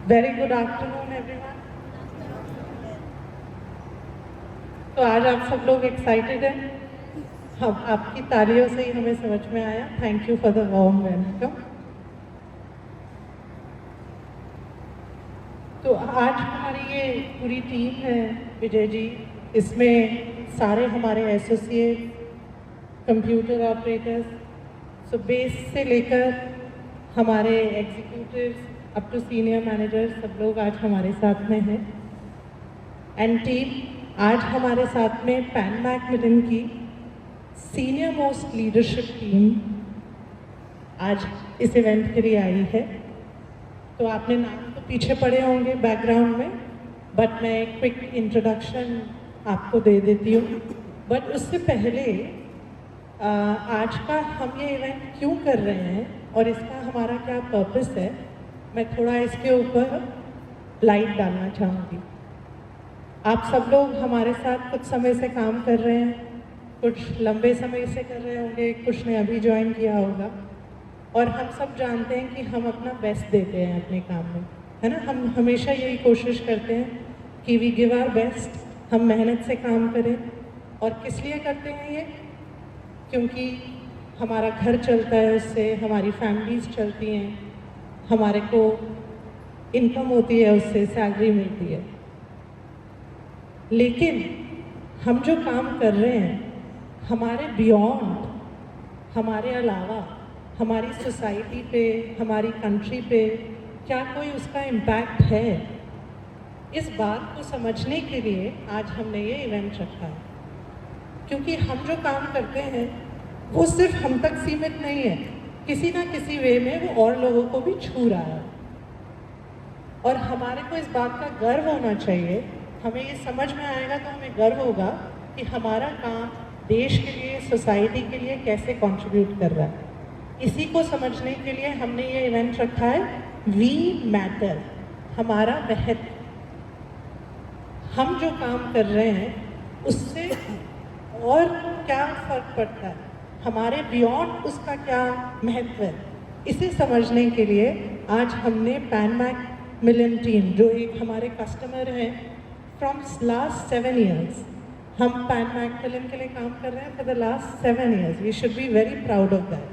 Very good afternoon everyone. तो आज आप सब लोग एक्साइटेड हैं? हम आपकी तालियों से ही हमें समझ में आया। Thank you for the warm welcome. तो आज हमारी ये पूरी टीम है विजय जी, इसमें सारे हमारे associate, computer operators, so base से लेकर हमारे executives up to senior manager, सब लोग आज हमारे साथ में हैं। एंड टीम, आज हमारे साथ में पैन मैकमिलन की सीनियर मोस्ट लीडरशिप टीम आज इस इवेंट के लिए आई है। तो आपने नाम तो पीछे पढ़े होंगे बैकग्राउंड में, बट मैं एक क्विक इंट्रोडक्शन आपको दे देती हूँ। बट उससे पहले आज का हम ये इवेंट क्यों कर रहे हैं और इसका हमारा क्या पर्पस है, मैं थोड़ा इसके ऊपर लाइट डालना चाहूँगी। आप सब लोग हमारे साथ कुछ समय से काम कर रहे हैं, कुछ लंबे समय से कर रहे होंगे, कुछ ने अभी ज्वाइन किया होगा, और हम सब जानते हैं कि हम अपना बेस्ट देते हैं अपने काम में, है ना। हम हमेशा यही कोशिश करते हैं कि वी गिव आवर बेस्ट, हम मेहनत से काम करें। और किस लिए करते हैं ये? क्योंकि हमारा घर चलता है, उससे हमारी फैमिलीज चलती हैं, हमारे को इनकम होती है, उससे सैलरी मिलती है। लेकिन हम जो काम कर रहे हैं, हमारे बियॉन्ड, हमारे अलावा हमारी सोसाइटी पे, हमारी कंट्री पे क्या कोई उसका इम्पैक्ट है, इस बात को समझने के लिए आज हमने ये इवेंट रखा है। क्योंकि हम जो काम करते हैं वो सिर्फ हम तक सीमित नहीं है, किसी ना किसी वे में वो और लोगों को भी छू रहा है। और हमारे को इस बात का गर्व होना चाहिए। हमें ये समझ में आएगा तो हमें गर्व होगा कि हमारा काम देश के लिए, सोसाइटी के लिए कैसे कंट्रीब्यूट कर रहा है। इसी को समझने के लिए हमने ये इवेंट रखा है, वी मैटर, हमारा महत्व। हम जो काम कर रहे हैं उससे और क्या फर्क पड़ता है, हमारे बियॉन्ड उसका क्या महत्व है, इसे समझने के लिए आज हमने पैन मैकमिलन टीम, जो एक हमारे कस्टमर हैं फ्रॉम लास्ट 7 years, हम पैन मैकमिलन के लिए काम कर रहे हैं for the last 7 years। We should be very proud of that.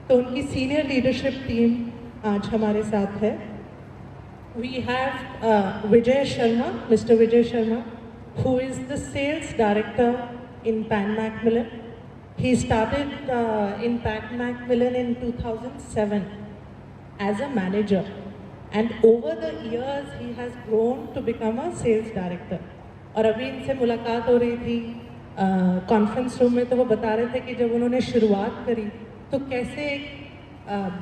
तो उनकी सीनियर लीडरशिप टीम आज हमारे साथ है। We have Vijay Sharma, mister Vijay Sharma, who is the sales director in Pan Macmillan. He started in Pan Macmillan in 2007 as a manager, and over the years he has grown to become a sales director. और अभी इनसे मुलाकात हो रही थी conference room में, तो वो बता रहे थे कि जब उन्होंने शुरुआत करी तो कैसे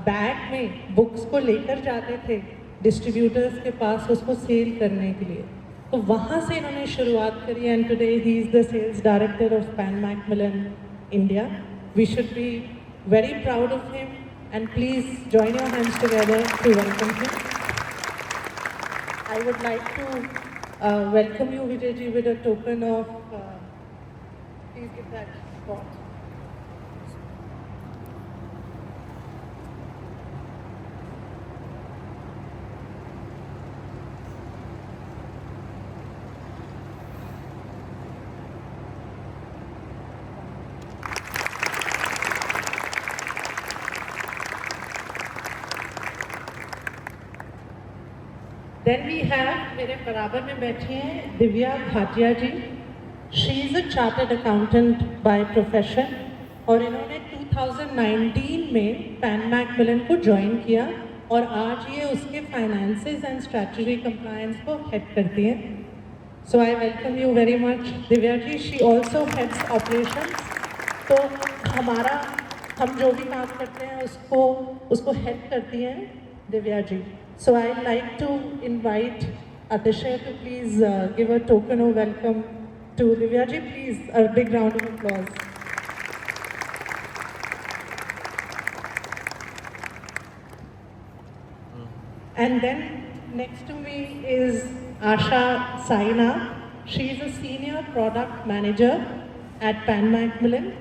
बैग में बुक्स को लेकर जाते थे डिस्ट्रीब्यूटर्स के पास उसको सेल करने के लिए। तो वहाँ से इन्होंने शुरुआत करी, and today he is the sales director of Pan Macmillan India. We should be very proud of him, and please join your hands together to welcome him. I would like to welcome you Vijay ji with a token of, please give that spot. Then we have, मेरे बराबर में बैठी हैं Divya Bhatia ji. She is a chartered accountant by profession, और इन्होंने 2019 में pan Macmillan को join किया, और आज ये उसके फाइनेंसेस एंड स्ट्रेटजी कंप्लायंस को हेड करती हैं। So I welcome you very much Divya ji. She also heads operations. तो हम जो भी काम करते हैं उसको हेड करती हैं Divya ji. So I'd like to invite Atishay to please give a token of welcome to Divya ji. Please, a big round of applause. And then next to me is Asha Saina. She is a senior product manager at Pan Macmillan.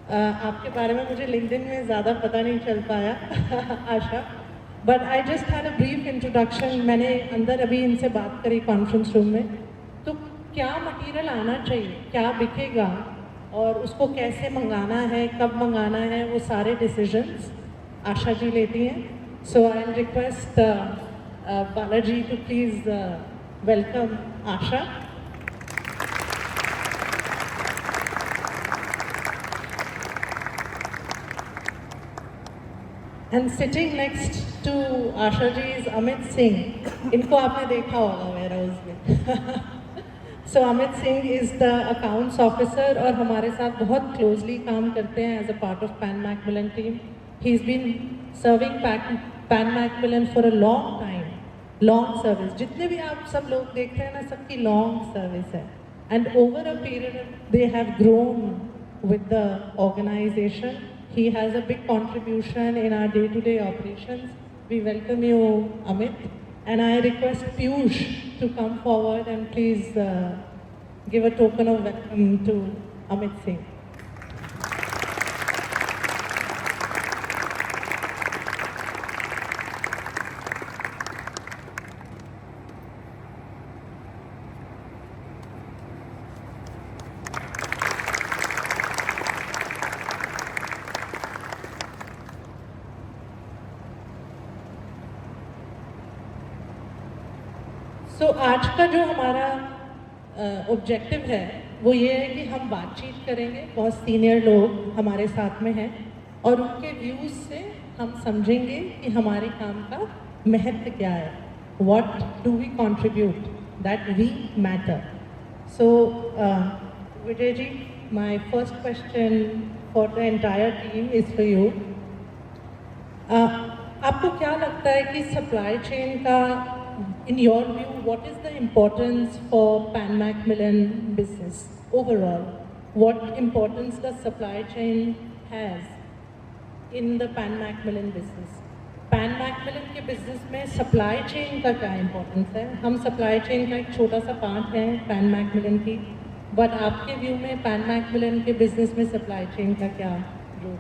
आपके बारे में मुझे LinkedIn में ज़्यादा पता नहीं चल पाया Asha, but I just had a brief introduction. मैंने अंदर अभी इनसे बात करी कॉन्फ्रेंस रूम में, तो क्या मटेरियल आना चाहिए, क्या बिकेगा और उसको कैसे मंगाना है, कब मंगाना है, वो सारे डिसीजंस आशा जी लेती हैं। So I request Balaji to please welcome Asha. And sitting next to Asha ji is Amit Singh. इनको आपने देखा होगा वेयर हाउस में। So Amit Singh is the accounts officer और हमारे साथ बहुत क्लोजली काम करते हैं as a part of Pan Macmillan team. He is been serving Pan Macmillan for a long time, long service. जितने भी आप सब लोग देख रहे हैं ना, सबकी लॉन्ग सर्विस है। And over a period they have grown with the organization. He has a big contribution in our day-to-day operations. We welcome you, Amit, and I request Piyush to come forward and please give a token of welcome to Amit Singh. सो आज का जो हमारा objective है वो ये है कि हम बातचीत करेंगे। बहुत सीनियर लोग हमारे साथ में हैं और उनके व्यूज़ से हम समझेंगे कि हमारे काम का महत्व क्या है, what do we contribute that we matter. So Vijay ji, my first question for the entire team is for you. आपको क्या लगता है कि सप्लाई चेन का, in your view, what is the importance for Pan Macmillan business overall? What importance does supply chain has in the Pan Macmillan business? Pan Macmillan के business में supply chain का क्या importance है? हम supply chain का एक छोटा सा पार्ट है Pan Macmillan की, but आपके व्यू में Pan Macmillan के business में supply chain का क्या रोल?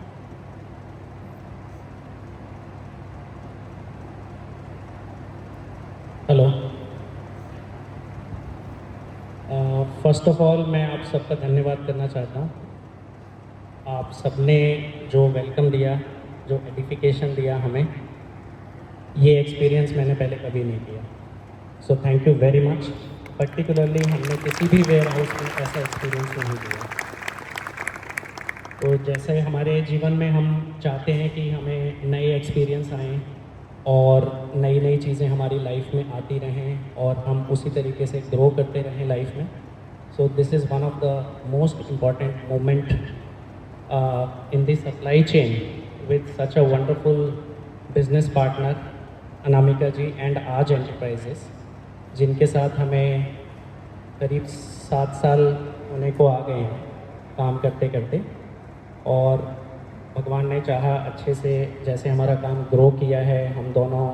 हेलो, फर्स्ट ऑफ ऑल मैं आप सबका धन्यवाद करना चाहता हूँ। आप सबने जो वेलकम दिया, जो एडिफिकेशन दिया हमें, ये एक्सपीरियंस मैंने पहले कभी नहीं किया। So thank you very much. Particularly हमने किसी भी वेयर हाउस में ऐसा एक्सपीरियंस नहीं किया। तो जैसे हमारे जीवन में हम चाहते हैं कि हमें नए एक्सपीरियंस आएँ और नई नई चीज़ें हमारी लाइफ में आती रहें और हम उसी तरीके से ग्रो करते रहें लाइफ में। So this is one of the most important moment in the supply chain with such a wonderful business partner Anamika ji and Aaj enterprises, जिनके साथ हमें करीब 7 साल होने को आ गए हैं काम करते करते। और भगवान ने चाहा अच्छे से जैसे हमारा काम ग्रो किया है, हम दोनों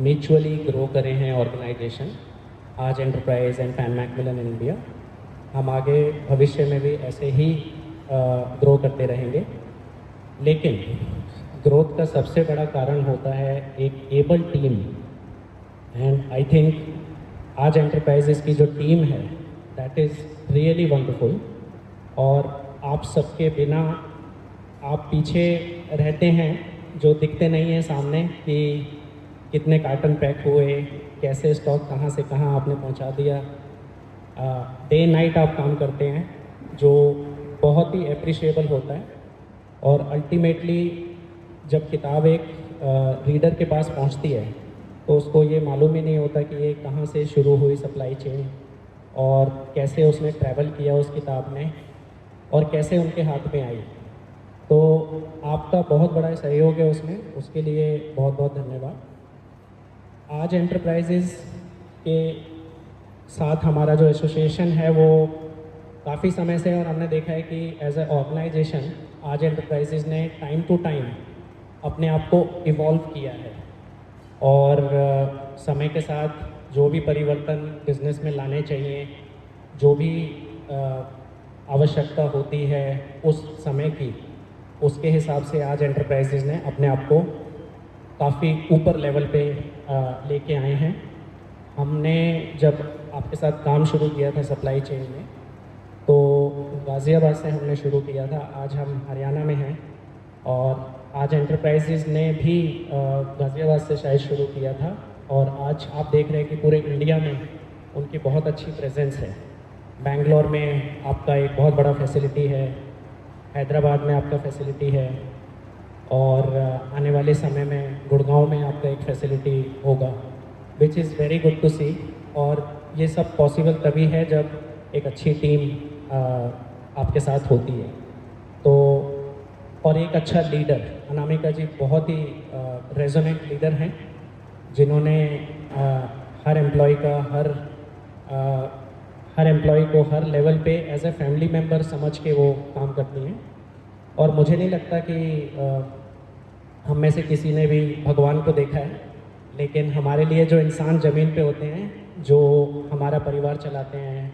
म्यूचुअली ग्रो करे हैं ऑर्गेनाइजेशन आज enterprise and pan Macmillan in India. हम आगे भविष्य में भी ऐसे ही ग्रो करते रहेंगे। लेकिन ग्रोथ का सबसे बड़ा कारण होता है एक able team. And I think आज एंटरप्राइजेस की जो टीम है दैट इज़ रियली वंडरफुल। और आप सबके बिना आप पीछे रहते हैं, जो दिखते नहीं हैं सामने कि कितने कार्टन पैक हुए, कैसे स्टॉक कहाँ से कहाँ आपने पहुंचा दिया। डे नाइट आप काम करते हैं, जो बहुत ही अप्रिशिएबल होता है। और अल्टीमेटली जब किताब एक रीडर के पास पहुंचती है तो उसको ये मालूम ही नहीं होता कि ये कहाँ से शुरू हुई सप्लाई चेन और कैसे उसने ट्रैवल किया उस किताब ने और कैसे उनके हाथ में आई। तो आपका बहुत बड़ा सहयोग है उसमें, उसके लिए बहुत बहुत धन्यवाद। आज एंटरप्राइजेज़ के साथ हमारा जो एसोसिएशन है वो काफ़ी समय से, और हमने देखा है कि एज ए ऑर्गेनाइजेशन आज एंटरप्राइजेज़ ने टाइम टू टाइम अपने आप को इवॉल्व किया है और समय के साथ जो भी परिवर्तन बिज़नेस में लाने चाहिए, जो भी आवश्यकता होती है उस समय की, उसके हिसाब से आज एंटरप्राइजेज़ ने अपने आप को काफ़ी ऊपर लेवल पे लेके आए हैं। हमने जब आपके साथ काम शुरू किया था सप्लाई चेन में, तो गाज़ियाबाद से हमने शुरू किया था। आज हम हरियाणा में हैं और आज एंटरप्राइजेज़ ने भी गाज़ियाबाद से शायद शुरू किया था और आज आप देख रहे हैं कि पूरे इंडिया में उनकी बहुत अच्छी प्रेजेंस है। बेंगलोर में आपका एक बहुत बड़ा फैसिलिटी है, हैदराबाद में आपका फैसिलिटी है और आने वाले समय में गुड़गांव में आपका एक फैसिलिटी होगा, which is very good to see. और ये सब पॉसिबल तभी है जब एक अच्छी टीम आपके साथ होती है। तो और एक अच्छा लीडर, अनामिका जी बहुत ही रेजोनेंट लीडर हैं, जिन्होंने हर एम्प्लॉय का हर एम्प्लॉय को हर लेवल पे एज ए फैमिली मेम्बर समझ के वो काम करती हैं। और मुझे नहीं लगता कि हम में से किसी ने भी भगवान को देखा है, लेकिन हमारे लिए जो इंसान ज़मीन पे होते हैं, जो हमारा परिवार चलाते हैं,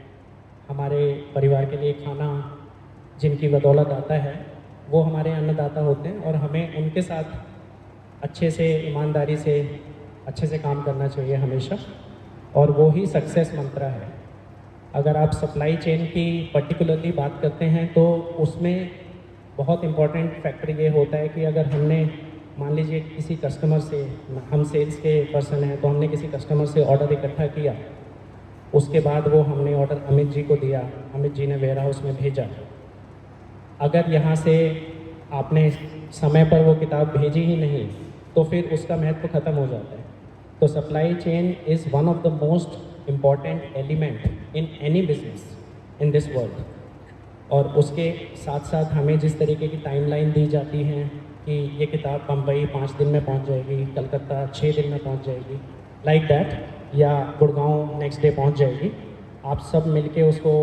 हमारे परिवार के लिए खाना जिनकी बदौलत आता है, वो हमारे अन्नदाता होते हैं और हमें उनके साथ अच्छे से, ईमानदारी से, अच्छे से काम करना चाहिए हमेशा। और वो ही सक्सेस मंत्रा है। अगर आप सप्लाई चेन की पर्टिकुलरली बात करते हैं तो उसमें बहुत इम्पॉर्टेंट फैक्टर ये होता है कि अगर हमने, मान लीजिए किसी कस्टमर से, हम सेल्स के पर्सन हैं, तो हमने किसी कस्टमर से ऑर्डर इकट्ठा किया, उसके बाद वो हमने ऑर्डर अमित जी को दिया, अमित जी ने वेयर हाउस में भेजा। अगर यहाँ से आपने समय पर वो किताब भेजी ही नहीं तो फिर उसका महत्व ख़त्म हो जाता है। तो supply chain is one of the most important element in any business in this world. और उसके साथ साथ हमें जिस तरीके की टाइमलाइन दी जाती है कि ये किताब बम्बई 5 दिन में पहुंच जाएगी, कलकत्ता 6 दिन में पहुंच जाएगी, लाइक दैट, या गुड़गांव नेक्स्ट डे पहुंच जाएगी। आप सब मिलके उसको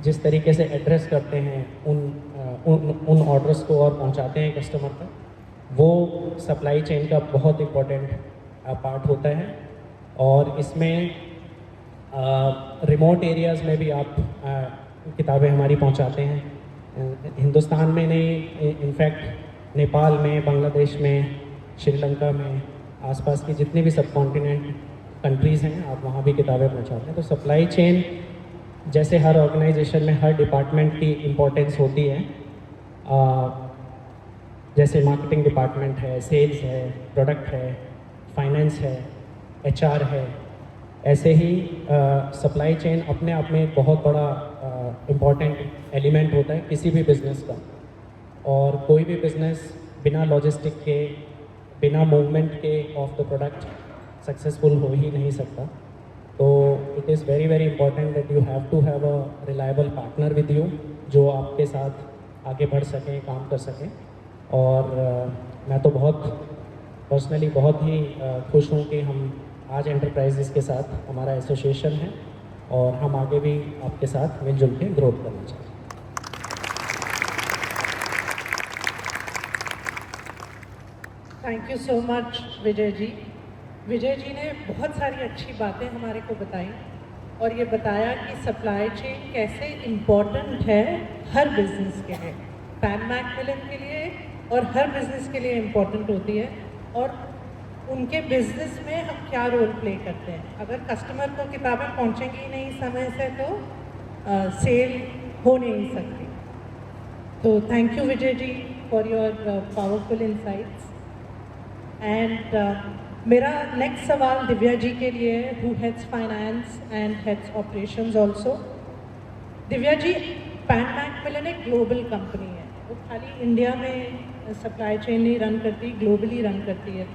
जिस तरीके से एड्रेस करते हैं उन ऑर्डर्स को और पहुंचाते हैं कस्टमर तक, वो सप्लाई चेन का बहुत इम्पोर्टेंट पार्ट होता है। और इसमें रिमोट एरियाज़ में भी आप किताबें हमारी पहुंचाते हैं। हिंदुस्तान में नहीं, इनफैक्ट नेपाल में, बांग्लादेश में, श्रीलंका में, आसपास की जितनी भी सब कॉन्टिनेंट कंट्रीज़ हैं, आप वहाँ भी किताबें पहुंचाते हैं। तो सप्लाई चेन जैसे हर ऑर्गेनाइजेशन में हर डिपार्टमेंट की इम्पोर्टेंस होती है, जैसे मार्केटिंग डिपार्टमेंट है, सेल्स है, प्रोडक्ट है, फाइनेंस है, एचआर है, ऐसे ही सप्लाई चेन अपने आप में एक बहुत बड़ा इम्पॉर्टेंट एलिमेंट होता है किसी भी बिज़नेस का। और कोई भी बिज़नेस बिना लॉजिस्टिक के, बिना मूवमेंट के ऑफ द प्रोडक्ट सक्सेसफुल हो ही नहीं सकता। तो it is very very important that you have to have a reliable partner with you, जो आपके साथ आगे बढ़ सकें, काम कर सकें। और मैं तो बहुत पर्सनली बहुत ही खुश हूँ कि हम आज एंटरप्राइजेज़ के साथ हमारा एसोसिएशन है और हम आगे भी आपके साथ मिलजुल के ग्रोथ करना चाहते हैं। Thank you so much Vijay ji. Vijay ji ने बहुत सारी अच्छी बातें हमारे को बताई और ये बताया कि सप्लाई चेन कैसे इम्पोर्टेंट है हर बिज़नेस के लिए, पैन मैकमिलन के लिए और हर बिज़नेस के लिए इम्पोर्टेंट होती है। और उनके बिज़नेस में हम क्या रोल प्ले करते हैं। अगर कस्टमर को किताबें पहुंचेंगी नहीं समय से तो सेल हो नहीं सकती। तो thank you Vijay ji for your powerful insights. And मेरा नेक्स्ट सवाल दिव्या जी के लिए, who heads finance and heads operations also. Divya ji, Pan Macmillan एक ग्लोबल कंपनी है, वो खाली इंडिया में सप्लाई चेन नहीं रन करती, ग्लोबली रन करती है।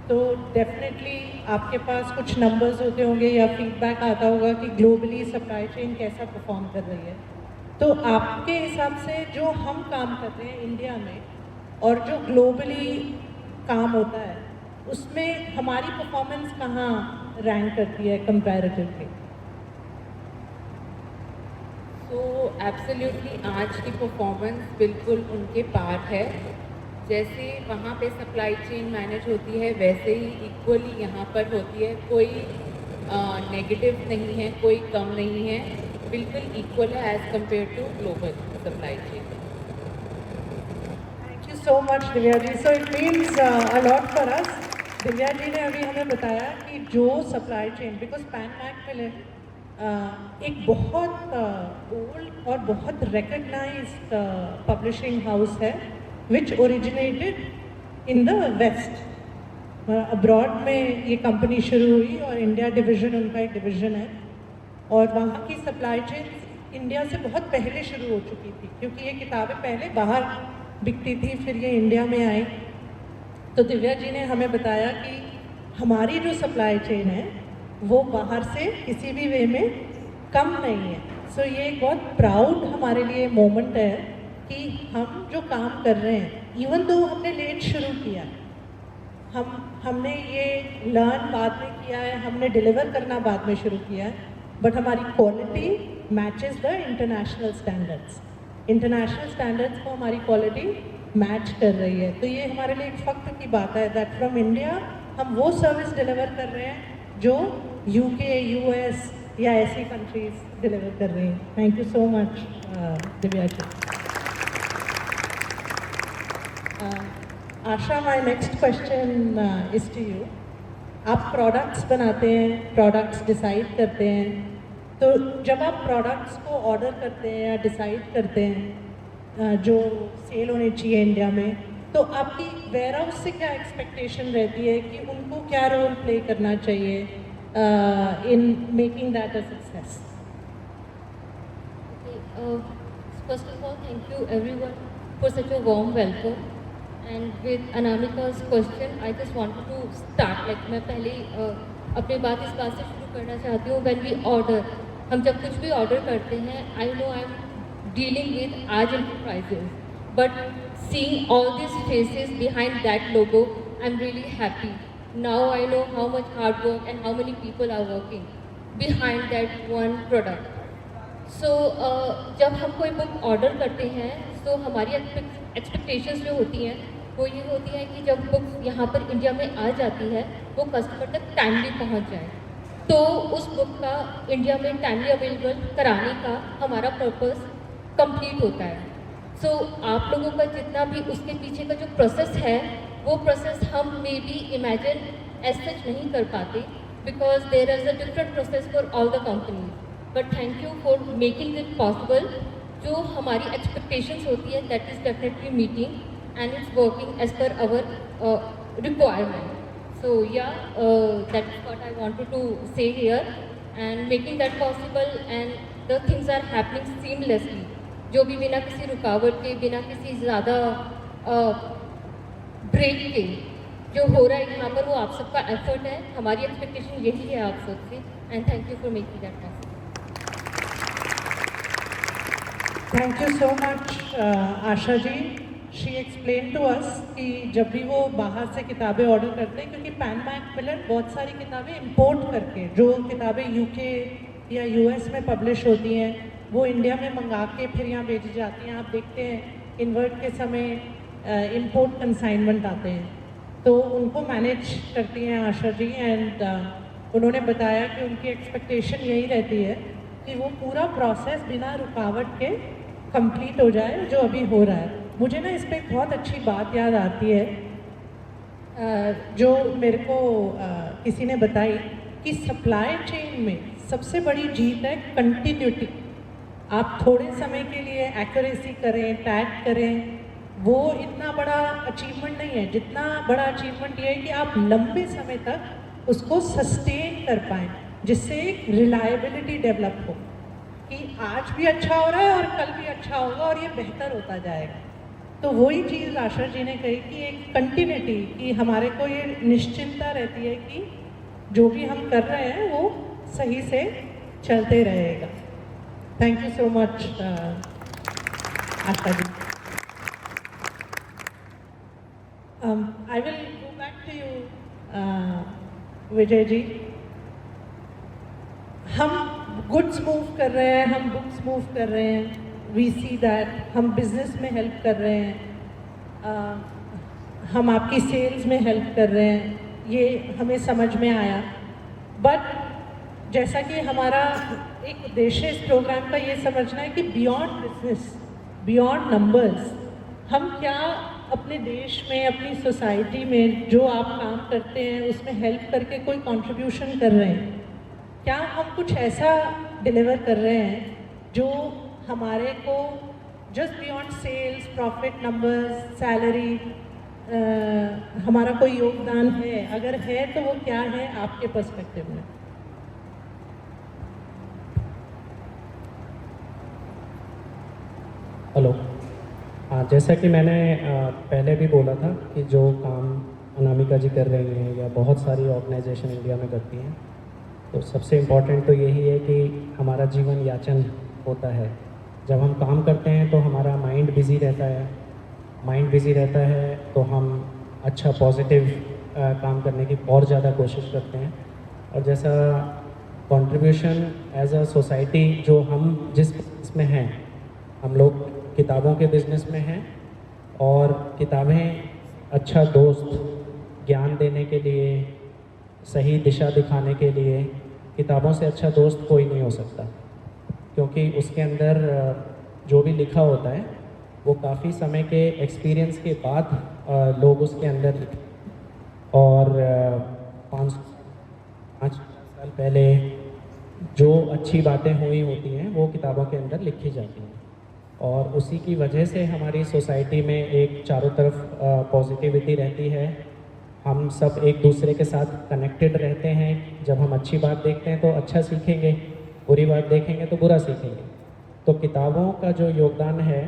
तो डेफिनेटली आपके पास कुछ नंबर्स होते होंगे या फीडबैक आता होगा कि ग्लोबली सप्लाई चेन कैसा परफॉर्म कर रही है। तो आपके हिसाब से जो हम काम कर रहे हैं इंडिया में और जो ग्लोबली काम होता है, उसमें हमारी परफॉर्मेंस कहाँ रैंक करती है कंपैरेटिवली? तो एब्सोल्युटली आज की परफॉर्मेंस बिल्कुल उनके पार है। जैसे वहाँ पे सप्लाई चेन मैनेज होती है वैसे ही इक्वली यहाँ पर होती है। कोई नेगेटिव नहीं है, कोई कम नहीं है, बिल्कुल इक्वल है as compare to global supply chain. Thank you so much Divya ji. So it means a lot for us. Divya ji ने अभी हमें बताया कि जो supply chain, because Pan Macmillan एक बहुत ओल्ड और बहुत रिकग्नाइज्ड पब्लिशिंग हाउस है which originated in the west. Abroad में ये कंपनी शुरू हुई और इंडिया डिवीज़न उनका एक डिवीज़न है, और वहाँ की सप्लाई चेन इंडिया से बहुत पहले शुरू हो चुकी थी, क्योंकि ये किताबें पहले बाहर बिकती थी, फिर ये इंडिया में आई. तो दिव्या जी ने हमें बताया कि हमारी जो सप्लाई चेन है वो बाहर से किसी भी वे में कम नहीं है. सो ये एक बहुत प्राउड हमारे लिए मोमेंट है कि हम जो काम कर रहे हैं, इवन दो हमने लेट शुरू किया, हमने ये लर्न बाद में किया है, हमने डिलीवर करना बाद में शुरू किया है, बट हमारी quality matches the international standards. International standards को हमारी क्वालिटी मैच कर रही है. तो ये हमारे लिए एक फ़ख्र की बात है दैट फ्रॉम इंडिया हम वो सर्विस डिलीवर कर रहे हैं जो यूके, यूएस या ऐसी कंट्रीज डिलीवर कर रही हैं. Thank you so much Divya ji. Asha, my next question is to you. आप प्रोडक्ट्स बनाते हैं, प्रोडक्ट्स डिसाइड करते हैं, तो जब आप प्रोडक्ट्स को ऑर्डर करते हैं या डिसाइड करते हैं जो सेल होने चाहिए इंडिया में, तो आपकी वेयर हाउस से क्या एक्सपेक्टेशन रहती है कि उनको क्या रोल प्ले करना चाहिए in making that a success? First of all, thank you everyone for such a warm welcome. And with Anamika's question, I just wanted to start. Like मैं पहले अपनी बात इस बात से शुरू करना चाहती हूँ. When we order, हम जब कुछ भी ऑर्डर करते हैं, I know I'm dealing with large enterprises, but seeing all these faces behind that logo, I'm really happy. Now I know how much hard work and how many people are working behind that one product. So जब हम कोई book order करते हैं, तो हमारी expectations जो होती हैं वो ये होती है कि जब बुक यहाँ पर इंडिया में आ जाती है, वो कस्टमर तक टाइमली पहुँच जाए. तो उस बुक का इंडिया में टाइमली अवेलेबल कराने का हमारा पर्पस कंप्लीट होता है. सो आप लोगों का जितना भी उसके पीछे का जो प्रोसेस है, वो प्रोसेस हम maybe imagine as such नहीं कर पाते, because there is a different process for all the companies. But thank you for making it possible. जो हमारी एक्सपेक्टेशंस होती है, that is definitely meeting and it's working as per our requirement. So yeah, that is what I wanted to say here, and making that possible, and the things are happening seamlessly. जो भी बिना किसी रुकावट के, बिना किसी ज़्यादा break के जो हो रहा है यहाँ पर, वो आप सबका एफर्ट है. हमारी एक्सपेक्टेशन यही है आप सबसे, and thank you for making that possible. Thank you so much Asha ji. She explain to us कि जब भी वो बाहर से किताबें ऑर्डर करते हैं, क्योंकि पैन मैकमिलन बहुत सारी किताबें इंपोर्ट करके, जो किताबें यूके या यूएस में पब्लिश होती हैं, वो इंडिया में मंगा के फिर यहाँ भेजी जाती हैं. आप देखते हैं इन्वर्ट के समय इंपोर्ट कंसाइनमेंट आते हैं, तो उनको मैनेज करती हैं आशा जी. एंड उन्होंने बताया कि उनकी एक्सपेक्टेशन यही रहती है कि वो पूरा प्रोसेस बिना रुकावट के कंप्लीट हो जाए, जो अभी हो रहा है. मुझे ना इस पर एक बहुत अच्छी बात याद आती है, जो मेरे को किसी ने बताई कि सप्लाई चेन में सबसे बड़ी जीत है कंटिन्यूटी. आप थोड़े समय के लिए एक्यूरेसी करें, टैग करें, वो इतना बड़ा अचीवमेंट नहीं है. जितना बड़ा अचीवमेंट ये है कि आप लंबे समय तक उसको सस्टेन कर पाएँ, जिससे एक रिलायबिलिटी डेवलप हो कि आज भी अच्छा हो रहा है और कल भी अच्छा होगा और ये बेहतर होता जाएगा. तो वही चीज़ आशा जी ने कही कि एक कंटिन्यूटी, कि हमारे को ये निश्चिंतता रहती है कि जो भी हम कर रहे हैं वो सही से चलते रहेगा. Thank you so much Asha ji. I will go back to you Vijay ji. हम गुड्स मूव कर रहे हैं, हम बुक्स मूव कर रहे हैं, वी सी दैट. हम बिज़नेस में हेल्प कर रहे हैं, हम आपकी सेल्स में हेल्प कर रहे हैं, ये हमें समझ में आया. बट जैसा कि हमारा एक उद्देश्य इस प्रोग्राम का ये समझना है कि बियॉन्ड बिजनेस, बियॉन्ड नंबर्स, हम क्या अपने देश में, अपनी सोसाइटी में जो आप काम करते हैं उसमें हेल्प करके कोई कंट्रीब्यूशन कर रहे हैं? क्या हम कुछ ऐसा डिलीवर कर रहे हैं जो हमारे को just beyond sales, profit numbers, salary, हमारा कोई योगदान है? अगर है तो वो क्या है आपके पर्सपेक्टिव में? हेलो। हाँ, जैसा कि मैंने पहले भी बोला था कि जो काम अनामिका जी कर रही हैं या बहुत सारी ऑर्गेनाइजेशन इंडिया में करती हैं, तो सबसे इम्पॉर्टेंट तो यही है कि हमारा जीवन याचन होता है। जब हम काम करते हैं तो हमारा माइंड बिज़ी रहता है। माइंड बिज़ी रहता है तो हम अच्छा पॉजिटिव काम करने की और ज़्यादा कोशिश करते हैं। और जैसा कंट्रीब्यूशन एज अ सोसाइटी जो हम जिस इसमें हैं, हम लोग किताबों के बिज़नेस में हैं और किताबें अच्छा दोस्त, ज्ञान देने के लिए, सही दिशा दिखाने के लिए, किताबों से अच्छा दोस्त कोई नहीं हो सकता, क्योंकि उसके अंदर जो भी लिखा होता है वो काफ़ी समय के एक्सपीरियंस के बाद लोग उसके अंदर लिखते हैं। और 5 साल पहले जो अच्छी बातें हुई होती हैं वो किताबों के अंदर लिखी जाती हैं, और उसी की वजह से हमारी सोसाइटी में एक चारों तरफ पॉजिटिविटी रहती है। हम सब एक दूसरे के साथ कनेक्टेड रहते हैं। जब हम अच्छी बात देखते हैं तो अच्छा सीखेंगे, बुरी बात देखेंगे तो बुरा सीखेंगे। तो किताबों का जो योगदान है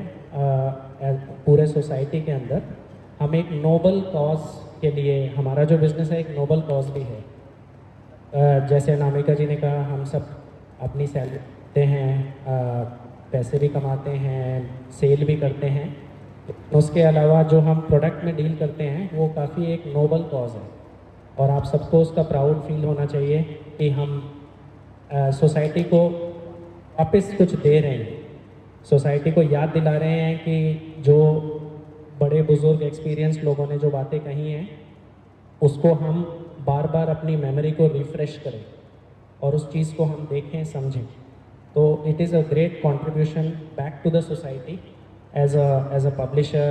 पूरे सोसाइटी के अंदर, हम एक नोबल कॉज के लिए, हमारा जो बिज़नेस है एक नोबल कॉज भी है। जैसे अनामिका जी ने कहा, हम सब अपनी सैलरी देते हैं, पैसे भी कमाते हैं, सेल भी करते हैं। उसके अलावा जो हम प्रोडक्ट में डील करते हैं वो काफ़ी एक नोबल कॉज है, और आप सबको उसका प्राउड फील होना चाहिए कि हम सोसाइटी को वापस कुछ दे रहे हैं। सोसाइटी को याद दिला रहे हैं कि जो बड़े बुज़ुर्ग एक्सपीरियंस लोगों ने जो बातें कही हैं उसको हम बार बार अपनी मेमोरी को रिफ़्रेश करें और उस चीज़ को हम देखें, समझें। तो it is a great contribution back to the society as a publisher,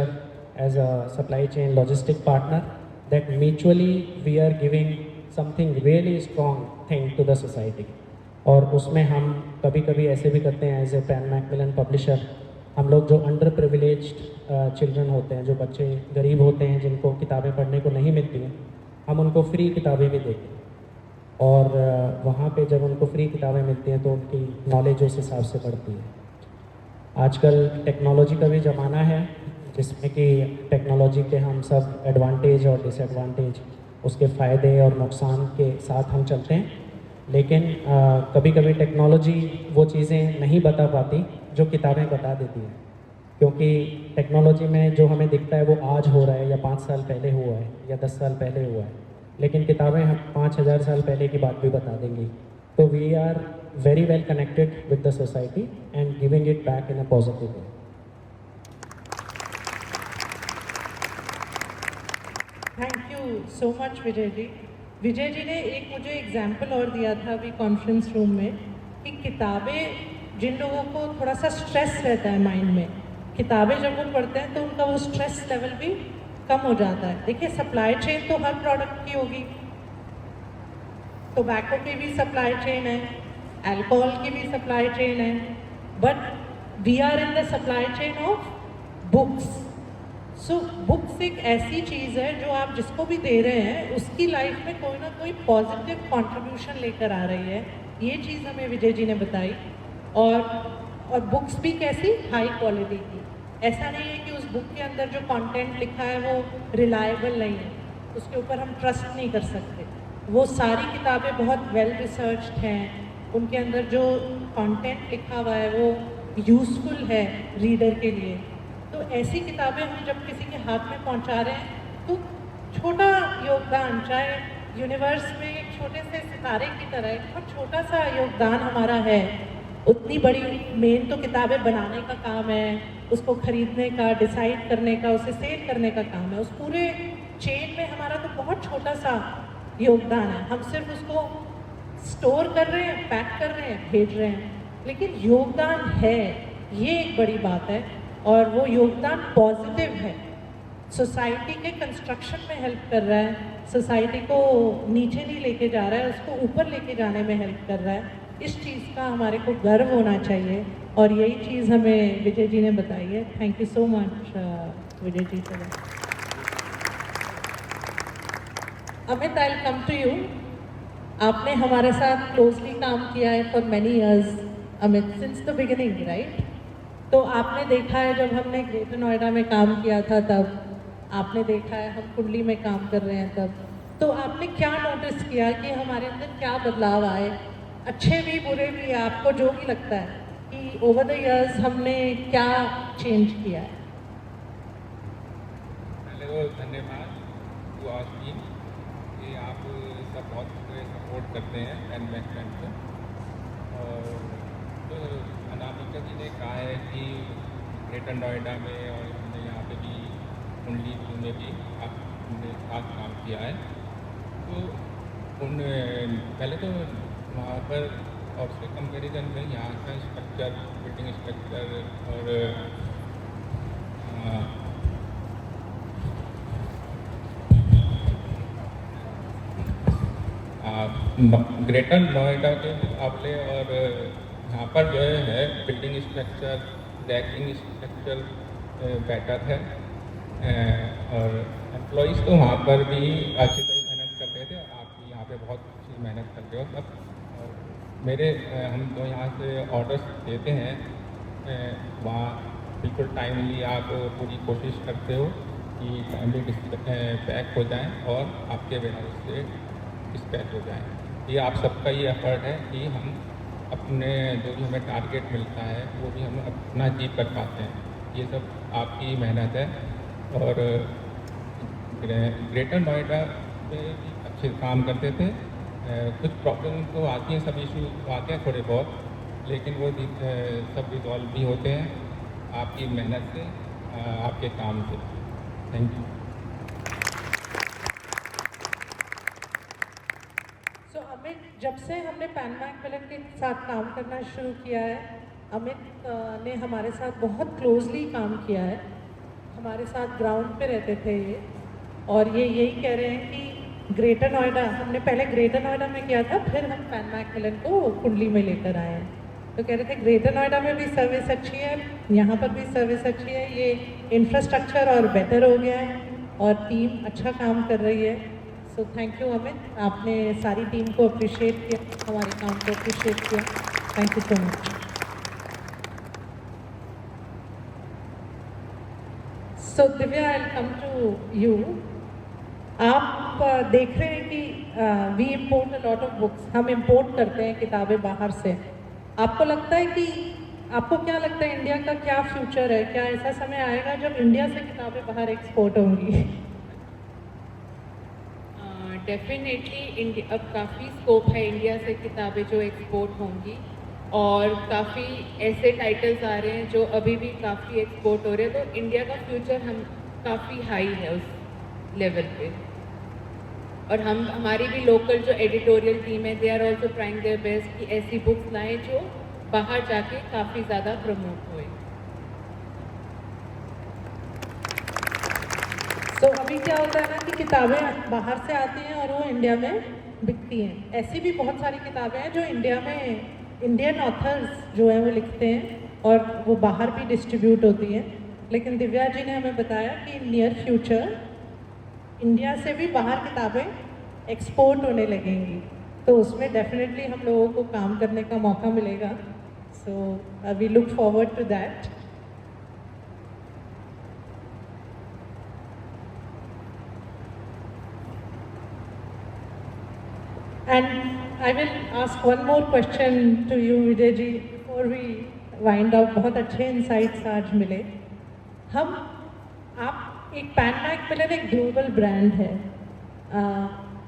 as a supply chain logistic partner, that mutually we are giving something really strong thing to the society. और उसमें हम कभी कभी ऐसे भी करते हैं as a Pan Macmillan publisher, हम लोग जो अंडर प्रिविलेज्ड चिल्ड्रन होते हैं, जो बच्चे गरीब होते हैं जिनको किताबें पढ़ने को नहीं मिलती हैं, हम उनको फ्री किताबें भी देते हैं। और वहाँ पे जब उनको फ्री किताबें मिलती हैं तो उनकी नॉलेज उस हिसाब से बढ़ती है। आजकल टेक्नोलॉजी का भी ज़माना है जिसमें कि टेक्नोलॉजी के हम सब एडवांटेज और डिसएडवांटेज, उसके फ़ायदे और नुकसान के साथ हम चलते हैं। लेकिन कभी कभी टेक्नोलॉजी वो चीज़ें नहीं बता पाती जो किताबें बता देती हैं, क्योंकि टेक्नोलॉजी में जो हमें दिखता है वो आज हो रहा है या 5 साल पहले हुआ है या 10 साल पहले हुआ है, लेकिन किताबें हम 5000 साल पहले की बात भी बता देंगी। तो we are very well connected with the society and giving it back in a positive way. Thank you so much Vijay ji. Vijay ji ने एक मुझे एग्जाम्पल और दिया था अभी कॉन्फ्रेंस रूम में कि किताबें, जिन लोगों को थोड़ा सा स्ट्रेस रहता है माइंड में, किताबें जब वो पढ़ते हैं तो उनका वो स्ट्रेस लेवल भी कम हो जाता है। देखिए, सप्लाई चेन तो हर प्रोडक्ट की होगी, टोबैको की भी सप्लाई चेन है, अल्कोहल की भी सप्लाई चेन है, but we are in the supply chain of books. So books एक ऐसी चीज़ है जो आप जिसको भी दे रहे हैं उसकी लाइफ में कोई ना कोई पॉजिटिव कंट्रीब्यूशन लेकर आ रही है। ये चीज़ हमें विजय जी ने बताई। और बुक्स भी कैसी, हाई क्वालिटी की। ऐसा नहीं है कि उस बुक के अंदर जो कंटेंट लिखा है वो रिलायबल नहीं है, उसके ऊपर हम ट्रस्ट नहीं कर सकते। वो सारी किताबें बहुत वेल रिसर्च्ड हैं, उनके अंदर जो कंटेंट लिखा हुआ है वो यूज़फुल है रीडर के लिए। तो ऐसी किताबें हम जब किसी के हाथ में पहुंचा रहे हैं तो छोटा योगदान, चाहे यूनिवर्स में एक छोटे से सितारे की तरह एक बहुत छोटा सा योगदान हमारा है। उतनी बड़ी मेन तो किताबें बनाने का काम है, उसको खरीदने का, डिसाइड करने का, उसे सेल करने का काम है। उस पूरे चेन में हमारा तो बहुत छोटा सा योगदान है। हम सिर्फ उसको स्टोर कर रहे हैं, पैक कर रहे हैं, भेज रहे हैं, लेकिन योगदान है, ये एक बड़ी बात है। और वो योगदान पॉजिटिव है। सोसाइटी के कंस्ट्रक्शन में हेल्प कर रहा है, सोसाइटी को नीचे नहीं लेके जा रहा है, उसको ऊपर लेके जाने में हेल्प कर रहा है। इस चीज़ का हमारे को गर्व होना चाहिए और यही चीज़ हमें विजय जी ने बताई है। Thank you so much Vijay ji sir. Amit, I will come to you. आपने हमारे साथ क्लोजली काम किया है for many years Amit, since the beginning, right? तो आपने देखा है जब हमने ग्रेटर नोएडा में काम किया था तब, आपने देखा है हम कुंडली में काम कर रहे हैं तब, तो आपने क्या नोटिस किया कि हमारे अंदर क्या बदलाव आए, अच्छे भी बुरे भी, आपको जो भी लगता है कि ओवर द इयर्स हमने क्या चेंज किया है? पहले तो धन्यवाद टू आवर टीम कि आप सब बहुत सपोर्ट करते हैं एनवेस्टमेंट को। और तो अनामिका जी ने कहा है कि ग्रेटर नोएडा में और हमने यहाँ पे भी कुंडली टू में भी आपने साथ काम किया है। तो उन पहले तो वहाँ पर और उसके कंपेरिजन में यहाँ का स्ट्रक्चर, बिल्डिंग स्ट्रक्चर और ग्रेटर नोएडा के मुकाबले और यहाँ पर जो है building structure, ranking structure better है। और एम्प्लॉइज़ तो वहाँ पर भी अच्छी तरह मेहनत कर रहे थे, आप यहाँ पे बहुत अच्छी मेहनत कर रहे हो सब। और मेरे हम जो यहाँ से ऑर्डर्स देते हैं वहाँ बिल्कुल टाइमली आप पूरी कोशिश करते हो कि टाइमली पैक हो जाएं और आपके वेयरहाउस से डिस्पैच हो जाएं। ये आप सबका ही एफर्ट है कि हम अपने जो भी हमें टारगेट मिलता है वो भी हम अपना अचीव कर पाते हैं। ये सब आपकी मेहनत है। और ग्रेटर नोएडा में भी अच्छे काम करते थे। कुछ प्रॉब्लम तो आती हैं, सब इशू आते हैं थोड़े बहुत, लेकिन वो सब रिजॉल्व भी होते हैं आपकी मेहनत से, आपके काम से। Thank you. सो अमित, जब से हमने पैन मैकमिलन के साथ काम करना शुरू किया है, अमित ने हमारे साथ बहुत क्लोजली काम किया है, हमारे साथ ग्राउंड पे रहते थे ये। और ये यही कह रहे हैं कि ग्रेटर नोएडा, हमने पहले ग्रेटर नोएडा में किया था, फिर हम पैन मैकमिलन को कुंडली में लेकर आए हैं। तो कह रहे थे ग्रेटर नोएडा में भी सर्विस अच्छी है, यहाँ पर भी सर्विस अच्छी है, ये इंफ्रास्ट्रक्चर और बेटर हो गया है और टीम अच्छा काम कर रही है। सो थैंक यू अमित, आपने सारी टीम को अप्रिशिएट किया, हमारे काम को अप्रिशिएट किया। Thank you so much. So Divya, I will come to you. आप देख रहे हैं कि we import a lot of books, हम इम्पोर्ट करते हैं किताबें बाहर से। आपको लगता है कि, आपको क्या लगता है इंडिया का क्या फ्यूचर है? क्या ऐसा समय आएगा जब इंडिया से किताबें बाहर एक्सपोर्ट होंगी? डेफिनेटली अब काफ़ी स्कोप है इंडिया से किताबें जो एक्सपोर्ट होंगी, और काफ़ी ऐसे टाइटल्स आ रहे हैं जो अभी भी काफ़ी एक्सपोर्ट हो रहे हैं। तो इंडिया का फ्यूचर हम काफ़ी हाई है उस लेवल पे। और हमारी भी लोकल जो एडिटोरियल टीम है, they are also trying their best कि ऐसी बुक्स लाएं जो बाहर जाके काफ़ी ज़्यादा प्रमोट हुए। तो अभी क्या होता है ना कि किताबें बाहर से आती हैं और वो इंडिया में बिकती हैं। ऐसी भी बहुत सारी किताबें हैं जो इंडिया में इंडियन ऑथर्स जो हैं वो लिखते हैं और वो बाहर भी डिस्ट्रीब्यूट होती हैं। लेकिन दिव्या जी ने हमें बताया कि नियर फ्यूचर इंडिया से भी बाहर किताबें एक्सपोर्ट होने लगेंगी, तो उसमें डेफिनेटली हम लोगों को काम करने का मौका मिलेगा। So we look forward to that. And I will ask one more question to you, Vijay ji, before we wind up. बहुत अच्छे insights आज मिले। आप एक पैन मैकमिलन एक ग्लोबल ब्रांड है,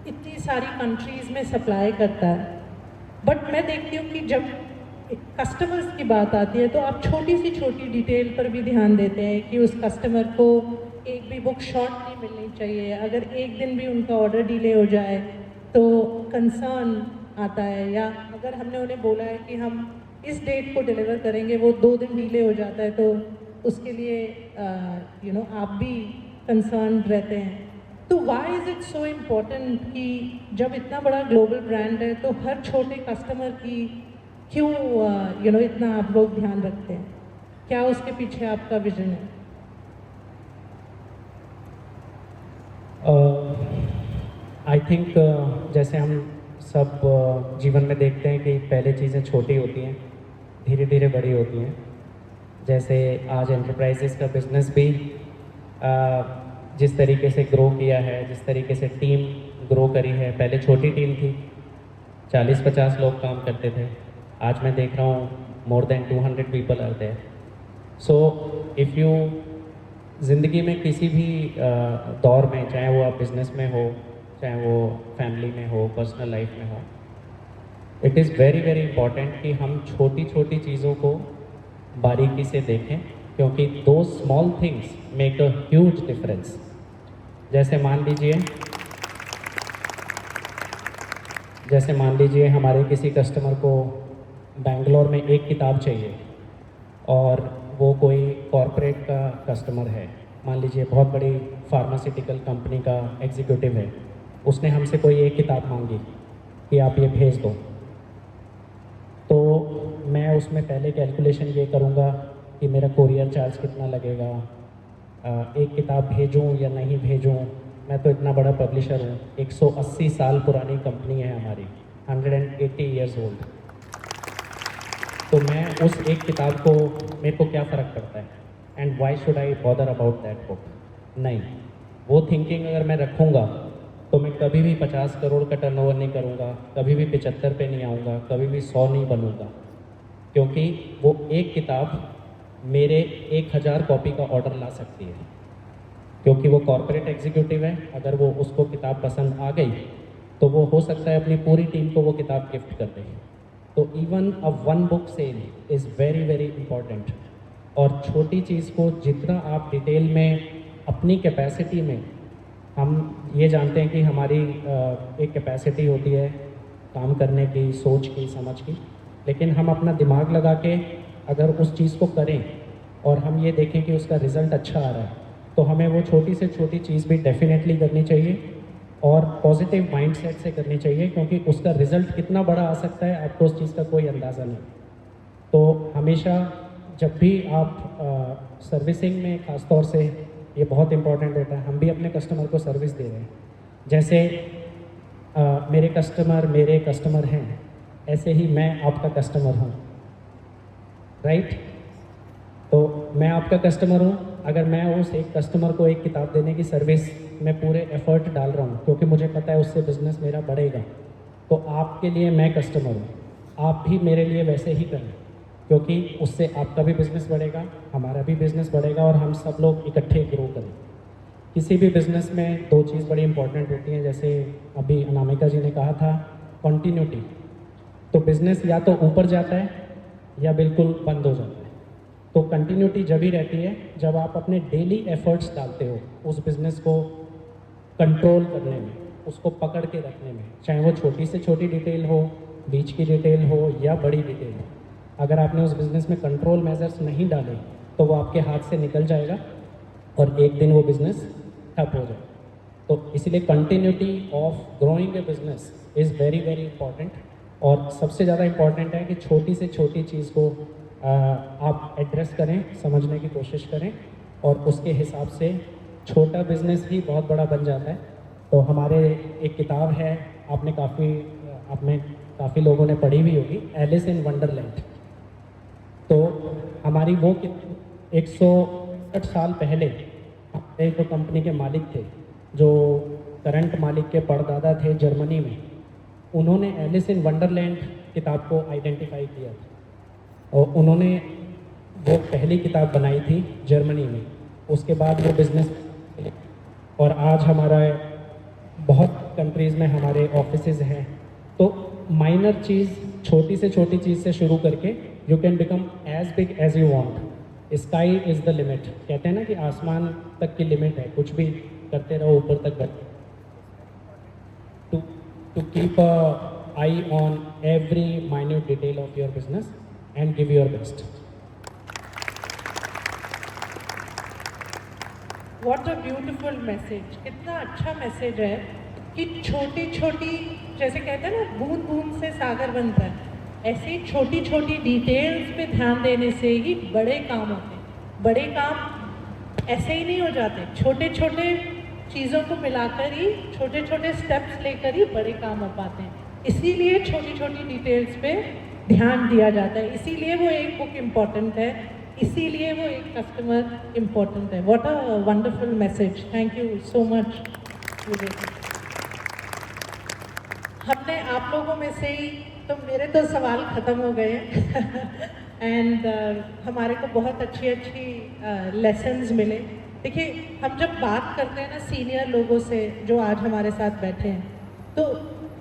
इतनी सारी कंट्रीज़ में सप्लाई करता है, बट मैं देखती हूँ कि जब कस्टमर्स की बात आती है तो आप छोटी सी छोटी डिटेल पर भी ध्यान देते हैं कि उस कस्टमर को एक भी बुक शॉर्ट नहीं मिलनी चाहिए। अगर एक दिन भी उनका ऑर्डर डिले हो जाए तो कंसर्न आता है, या अगर हमने उन्हें बोला है कि हम इस डेट को डिलीवर करेंगे, वो 2 दिन डिले हो जाता है, तो उसके लिए आप भी कंसर्न रहते हैं। तो why is it so important कि जब इतना बड़ा ग्लोबल ब्रांड है तो हर छोटे कस्टमर की क्यों इतना आप लोग ध्यान रखते हैं? क्या उसके पीछे आपका विजन है? आई थिंक जैसे हम सब जीवन में देखते हैं कि पहले चीज़ें छोटी होती हैं, धीरे धीरे बड़ी होती हैं। जैसे आज एंटरप्राइजेस का बिजनेस भी जिस तरीके से ग्रो किया है, जिस तरीके से टीम ग्रो करी है, पहले छोटी टीम थी, 40-50 लोग काम करते थे, आज मैं देख रहा हूँ more than 200 people are there. So if you ज़िंदगी में किसी भी दौर में, चाहे वो आप बिज़नेस में हो, चाहे वो फैमिली में हो, पर्सनल लाइफ में हो, it is very very important कि हम छोटी छोटी चीज़ों को बारीकी से देखें, क्योंकि दो small things make a huge difference. जैसे मान लीजिए हमारे किसी कस्टमर को बेंगलोर में एक किताब चाहिए और वो कोई कॉरपोरेट का कस्टमर है, मान लीजिए बहुत बड़ी फार्मास्यूटिकल कंपनी का एग्जीक्यूटिव है, उसने हमसे कोई एक किताब मांगी कि आप ये भेज दो, तो मैं उसमें पहले कैलकुलेशन ये करूँगा कि मेरा कोरियर चार्ज कितना लगेगा, एक किताब भेजूँ या नहीं भेजूँ। मैं तो इतना बड़ा पब्लिशर हूँ, 180 साल पुरानी कंपनी है हमारी, 180 ईयर्स ओल्ड। तो मैं उस एक किताब को, मेरे को क्या फ़र्क पड़ता है, and why should I bother about that book? नहीं, वो थिंकिंग अगर मैं रखूँगा तो मैं कभी भी 50 करोड़ का टर्नओवर नहीं करूँगा, कभी भी 75 पे नहीं आऊँगा, कभी भी 100 नहीं बनूँगा, क्योंकि वो एक किताब मेरे 1000 कॉपी का ऑर्डर ला सकती है। क्योंकि वो कॉर्पोरेट एग्जीक्यूटिव है, अगर वो उसको किताब पसंद आ गई तो वो हो सकता है अपनी पूरी टीम को वो किताब गिफ्ट कर दे। तो even a one book sale is very very important. और छोटी चीज़ को जितना आप डिटेल में, अपनी कैपेसिटी में, हम ये जानते हैं कि हमारी एक कैपेसिटी होती है काम करने की, सोच की, समझ की, लेकिन हम अपना दिमाग लगा के अगर उस चीज़ को करें और हम ये देखें कि उसका रिज़ल्ट अच्छा आ रहा है, तो हमें वो छोटी से छोटी चीज़ भी डेफिनेटली करनी चाहिए और पॉजिटिव माइंडसेट से करनी चाहिए, क्योंकि उसका रिज़ल्ट कितना बड़ा आ सकता है आपको उस चीज़ का कोई अंदाज़ा नहीं। तो हमेशा जब भी आप सर्विसिंग में ख़ास तौर से ये बहुत इम्पॉर्टेंट होता है, हम भी अपने कस्टमर को सर्विस दे रहे हैं, जैसे मेरे कस्टमर हैं, ऐसे ही मैं आपका कस्टमर हूँ, राइट? तो मैं आपका कस्टमर हूँ, अगर मैं उस एक कस्टमर को एक किताब देने की सर्विस में पूरे एफर्ट डाल रहा हूँ, क्योंकि मुझे पता है उससे बिज़नेस मेरा बढ़ेगा, तो आपके लिए मैं कस्टमर हूँ, आप भी मेरे लिए वैसे ही करें, क्योंकि उससे आपका भी बिज़नेस बढ़ेगा, हमारा भी बिज़नेस बढ़ेगा और हम सब लोग इकट्ठे ग्रो करें। किसी भी बिज़नेस में दो चीज़ बड़ी इंपॉर्टेंट होती हैं, जैसे अभी अनामिका जी ने कहा था, कॉन्टीन्यूटी। तो बिज़नेस या तो ऊपर जाता है या बिल्कुल बंद हो जाता है। तो कंटिन्यूटी जब ही रहती है जब आप अपने डेली एफर्ट्स डालते हो उस बिज़नेस को कंट्रोल करने में, उसको पकड़ के रखने में, चाहे वो छोटी से छोटी डिटेल हो, बीच की डिटेल हो या बड़ी डिटेल हो। अगर आपने उस बिज़नेस में कंट्रोल मेजर्स नहीं डाले तो वो आपके हाथ से निकल जाएगा और एक दिन वो बिज़नेस ठप हो जाए। तो इसलिए continuity of growing a business is very very important. और सबसे ज़्यादा इम्पॉर्टेंट है कि छोटी से छोटी चीज़ को आप एड्रेस करें, समझने की कोशिश करें और उसके हिसाब से छोटा बिज़नेस ही बहुत बड़ा बन जाता है। तो हमारे एक किताब है, आपने काफ़ी लोगों ने पढ़ी भी होगी, एलिस इन वंडरलैंड। तो हमारी वो 160 साल पहले एक कंपनी के मालिक थे, जो करंट मालिक के परदादा थे जर्मनी में, उन्होंने एलिस इन वंडरलैंड किताब को आइडेंटिफाई किया था और उन्होंने वो पहली किताब बनाई थी जर्मनी में। उसके बाद वो बिज़नेस, और आज हमारा बहुत कंट्रीज़ में हमारे ऑफिसेज हैं। तो माइनर चीज़, छोटी से छोटी चीज़ से शुरू करके you can become as big as you want. Sky is the limit, कहते हैं ना कि आसमान तक की लिमिट है, कुछ भी करते रहो, ऊपर तक बढ़। to keep a eye on every minute detail of your business and give your best. What a beautiful message, कितना अच्छा मैसेज है कि छोटी छोटी, जैसे कहते हैं ना बूंद बूंद से सागर बनता है, ऐसे ही छोटी छोटी डिटेल्स पे ध्यान देने से ही बड़े काम होते हैं। बड़े काम ऐसे ही नहीं हो जाते, छोटे छोटे चीज़ों को मिलाकर ही, छोटे छोटे स्टेप्स लेकर ही बड़े काम हो पाते हैं। इसीलिए छोटी छोटी डिटेल्स पे ध्यान दिया जाता है, इसीलिए वो एक बुक इम्पॉर्टेंट है, इसीलिए वो एक कस्टमर इम्पॉर्टेंट है। What a wonderful message, thank you so much. हमने आप लोगों में से ही, तो मेरे तो सवाल ख़त्म हो गए हैं एंड हमारे को बहुत अच्छी अच्छी लेसन्स मिले। देखिए, हम जब बात करते हैं ना सीनियर लोगों से जो आज हमारे साथ बैठे हैं, तो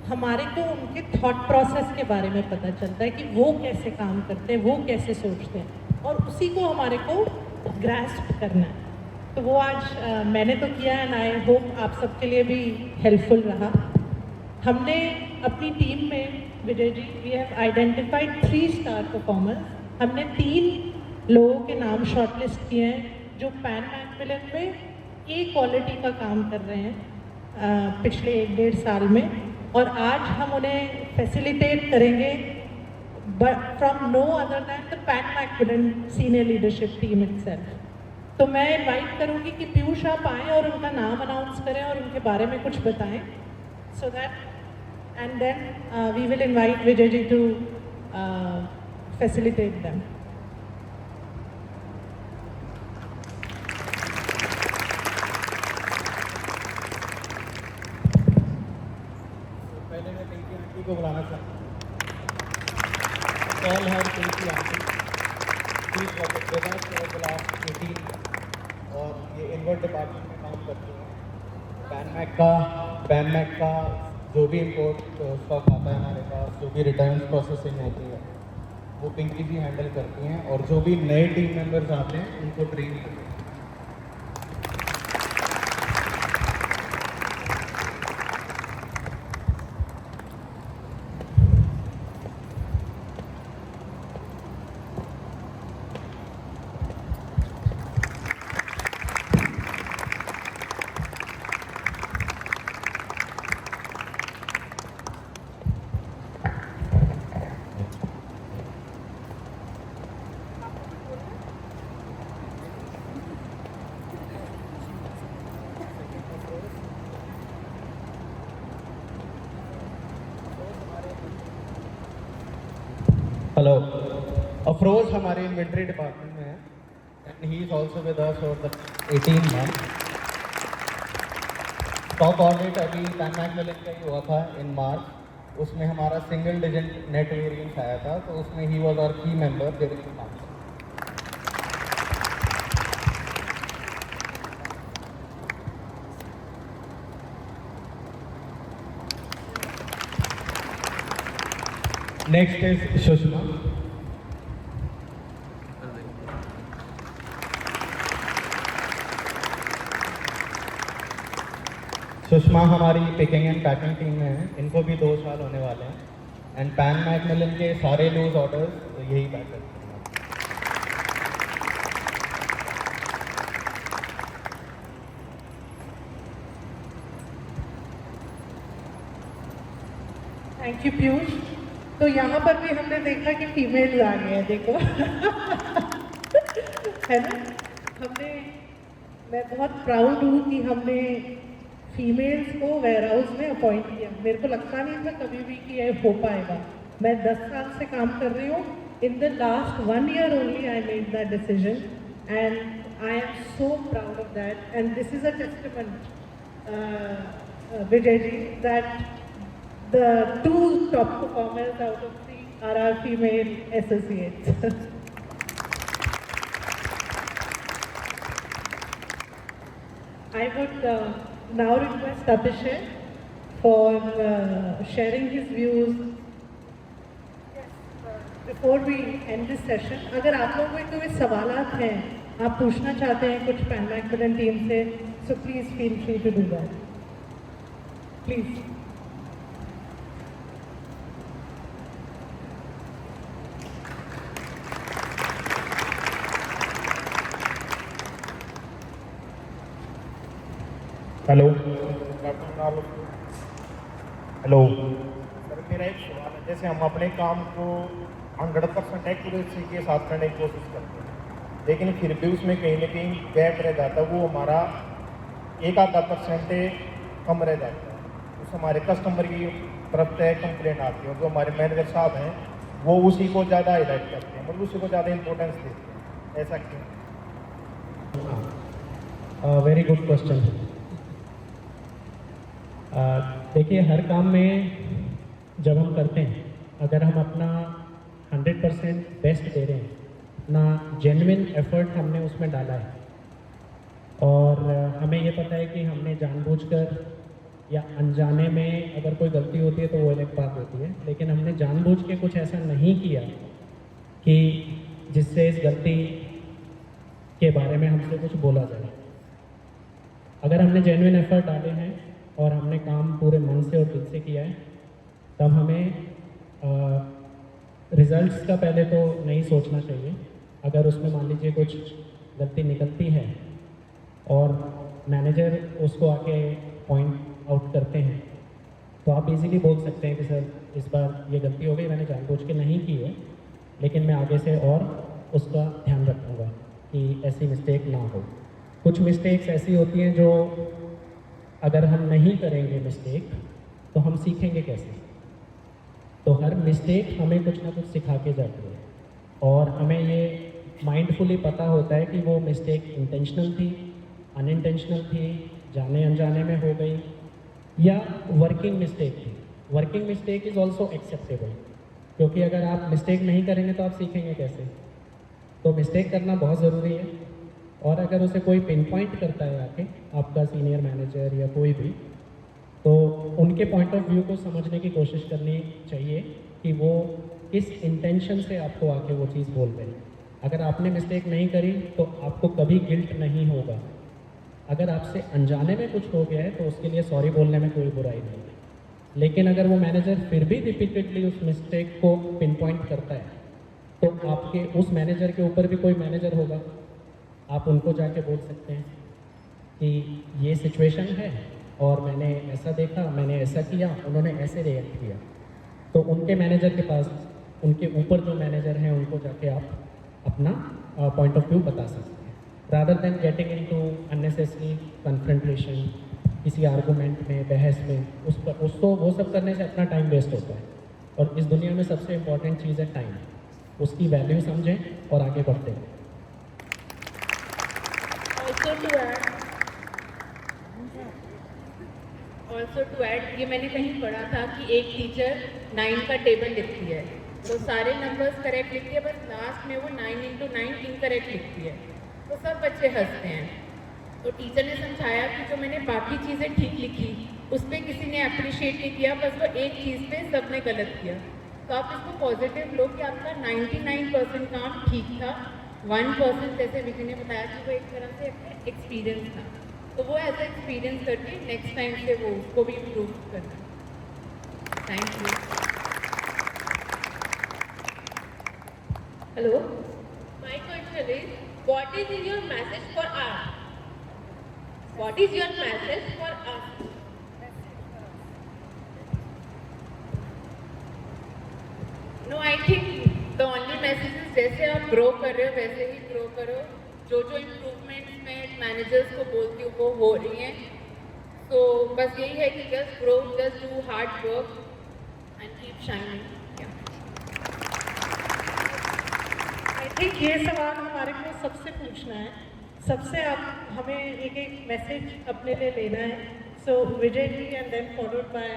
हमारे को उनके थॉट प्रोसेस के बारे में पता चलता है कि वो कैसे काम करते हैं, वो कैसे सोचते हैं, और उसी को हमारे को ग्रास्प करना है। तो वो आज मैंने तो किया है, एंड आई होप आप सबके लिए भी हेल्पफुल रहा। हमने अपनी टीम में, Vijay ji, we have identified 3 star performers. हमने 3 लोगों के नाम शॉर्टलिस्ट किए हैं जो पैन मैकमिलन में ए क्वालिटी का काम कर रहे हैं पिछले 1-1.5 साल में, और आज हम उन्हें फैसिलिटेट करेंगे from no other than the Pan Macmillan senior leadership team itself. तो मैं इनवाइट करूँगी कि पीयूष आप आएँ और उनका नाम अनाउंस करें और उनके बारे में कुछ बताएं, so that, and then we will invite Vijay ji to facilitate them. पहले मैं पिंकी आंटी को बुलाना चाहता हूँ। Call her Pinky aunty, she is with us for the last 18 years और ये इनवर्ट डिपार्टमेंट में काम करती हैं। पैन मैक का जो भी इम्पोर्ट स्टॉक आता है हमारे पास, जो भी रिटर्न प्रोसेसिंग होती है, वो पिंकी जी हैंडल करती हैं, और जो भी नए टीम मेंबर्स आते हैं उनको ट्रेन करती हैं। हेलो, अफरोज हमारे इन्वेंट्री डिपार्टमेंट में है and he is also with us for the 18 month. Stock audit अभी पैन मैकमिलन का ही हुआ था इन मार्च, उसमें हमारा सिंगल डिजिट नेट वेरिएंस आया था, तो उसमें ही वाज आवर की member during the month. Next is Sushma. Sushma हमारी पिकिंग एंड पैकिंग टीम में है, इनको भी 2 साल होने वाले हैं, एंड पैन मैकमिलन के सारे लूज ऑर्डर्स यही पैक करते हैं। Thank you Piyush. तो यहाँ पर भी हमने देखा कि फीमेल आ गए हैं, देखो है ना। मैं बहुत प्राउड हूँ कि हमने फीमेल्स को वेयर हाउस में अपॉइंट किया। मेरे को लगता नहीं था कभी भी कि ये हो पाएगा। मैं 10 साल से काम कर रही हूँ। In the last 1 year only I made that decision and I am so proud of that, and this is a testament, Vijay ji, that the 2 top performers out of 3 are our female associates. I would now request Abhishek for sharing his views. Before we end this session, अगर आप लोगों को कोई सवालात हैं, आप पूछना चाहते हैं कुछ पैन मैकमिलन टीम से, so please feel free to do that. Please. Hello hello sir, मेरा एक सवाल है। जैसे हम अपने काम को 100% एक्यूरेसी के साथ करने की कोशिश करते हैं, लेकिन फिर भी उसमें कहीं ना कहीं गैप रह जाता है, वो हमारा 1-आधा% कम रह जाता है। उस हमारे कस्टमर की तरफ से कंप्लेंट आती है, जो हमारे मैनेजर साहब हैं वो उसी को ज़्यादा हाईलाइट करते हैं, मतलब उसी को ज़्यादा इंपॉर्टेंस देते हैं, ऐसा क्यों? Very good question. देखिए, हर काम में जब हम करते हैं, अगर हम अपना 100% बेस्ट दे रहे हैं, अपना जेन्युइन एफर्ट हमने उसमें डाला है, और हमें ये पता है कि हमने जानबूझकर या अनजाने में अगर कोई गलती होती है तो वो अलग बात होती है, लेकिन हमने जानबूझ के कुछ ऐसा नहीं किया कि जिससे इस गलती के बारे में हमसे कुछ बोला जाए। अगर हमने जेन्युइन एफर्ट डाले हैं और हमने काम पूरे मन से और दिल से किया है, तब हमें रिजल्ट्स का पहले तो नहीं सोचना चाहिए। अगर उसमें मान लीजिए कुछ गलती निकलती है और मैनेजर उसको आके पॉइंट आउट करते हैं, तो आप इजीली बोल सकते हैं कि सर इस बार ये गलती हो गई, मैंने जानबूझ के नहीं की है, लेकिन मैं आगे से और उसका ध्यान रखूँगा कि ऐसी मिस्टेक ना हो। कुछ मिस्टेक्स ऐसी होती हैं जो अगर हम नहीं करेंगे मिस्टेक तो हम सीखेंगे कैसे। तो हर मिस्टेक हमें कुछ ना कुछ सिखा के जाती है, और हमें ये माइंडफुली पता होता है कि वो मिस्टेक इंटेंशनल थी, अनइंटेंशनल थी, जाने अनजाने में हो गई, या वर्किंग मिस्टेक थी। Working mistake is also acceptable, क्योंकि अगर आप मिस्टेक नहीं करेंगे तो आप सीखेंगे कैसे। तो मिस्टेक करना बहुत ज़रूरी है, और अगर उसे कोई पिन पॉइंट करता है आके, आपका सीनियर मैनेजर या कोई भी, तो उनके पॉइंट ऑफ व्यू को समझने की कोशिश करनी चाहिए कि वो किस इंटेंशन से आपको आके वो चीज़ बोल रहे हैं। अगर आपने मिस्टेक नहीं करी तो आपको कभी गिल्ट नहीं होगा। अगर आपसे अनजाने में कुछ हो गया है तो उसके लिए सॉरी बोलने में कोई बुराई नहीं है, लेकिन अगर वो मैनेजर फिर भी रिपीटेडली उस मिस्टेक को पिन पॉइंट करता है, तो आपके उस मैनेजर के ऊपर भी कोई मैनेजर होगा, आप उनको जाके बोल सकते हैं कि ये सिचुएशन है और मैंने ऐसा देखा, मैंने ऐसा किया, उन्होंने ऐसे रिएक्ट किया। तो उनके मैनेजर के पास, उनके ऊपर जो मैनेजर हैं, उनको जाके आप अपना पॉइंट ऑफ व्यू बता सकते हैं, rather than getting into unnecessary confrontation, किसी आर्गूमेंट में, बहस में। उसको वो सब करने से अपना टाइम वेस्ट होता है, और इस दुनिया में सबसे इम्पॉर्टेंट चीज़ है टाइम। उसकी वैल्यू समझें और आगे बढ़ते हैं। ऑल्सो टू ऐड, ये मैंने कहीं पढ़ा था कि एक टीचर 9 का टेबल लिखती है, तो सारे नंबर्स करेक्ट लिखती है, बस लास्ट में वो 9 × 9 इनकरेक्ट लिखती है, तो सब बच्चे हंसते हैं। तो टीचर ने समझाया कि जो मैंने बाकी चीज़ें ठीक लिखी उस पर किसी ने अप्रिशिएट नहीं किया, बस वो एक चीज़ पे सबने गलत किया। तो आप इसको पॉजिटिव लो कि आपका 99% काम ठीक था, 1% जैसे विजय ने बताया कि वो एक तरह से अपना एक्सपीरियंस था, तो वो ऐसा एक्सपीरियंस करके नेक्स्ट टाइम से वो उसको भी इम्प्रूव करना। Thank you. Hello, my question is what is your message for us? What is your message for us? No, I think the only message is जैसे आप ग्रो कर रहे हो वैसे ही ग्रो करो। जो जो इम्प्रूवमेंट्स मैं मैनेजर्स को बोलती हूँ वो हो रही हैं, तो बस यही है कि just grow, just do hard work and keep shining. I think ये सवाल हमारे को सबसे पूछना है, सबसे आप हमें एक एक मैसेज अपने लिए लेना है। So Vijay ji and then followed by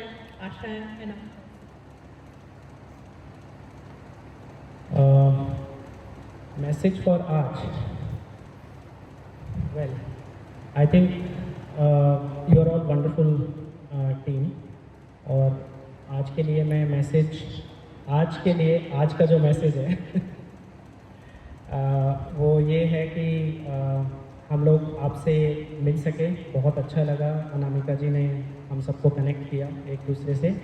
Asha and message for आज। Well, I think you are all wonderful team, और आज के लिए मैं मैसेज, आज के लिए आज का जो मैसेज है वो ये है कि हम लोग आपसे मिल सके, बहुत अच्छा लगा। अनामिका जी ने हम सबको कनेक्ट किया एक दूसरे से।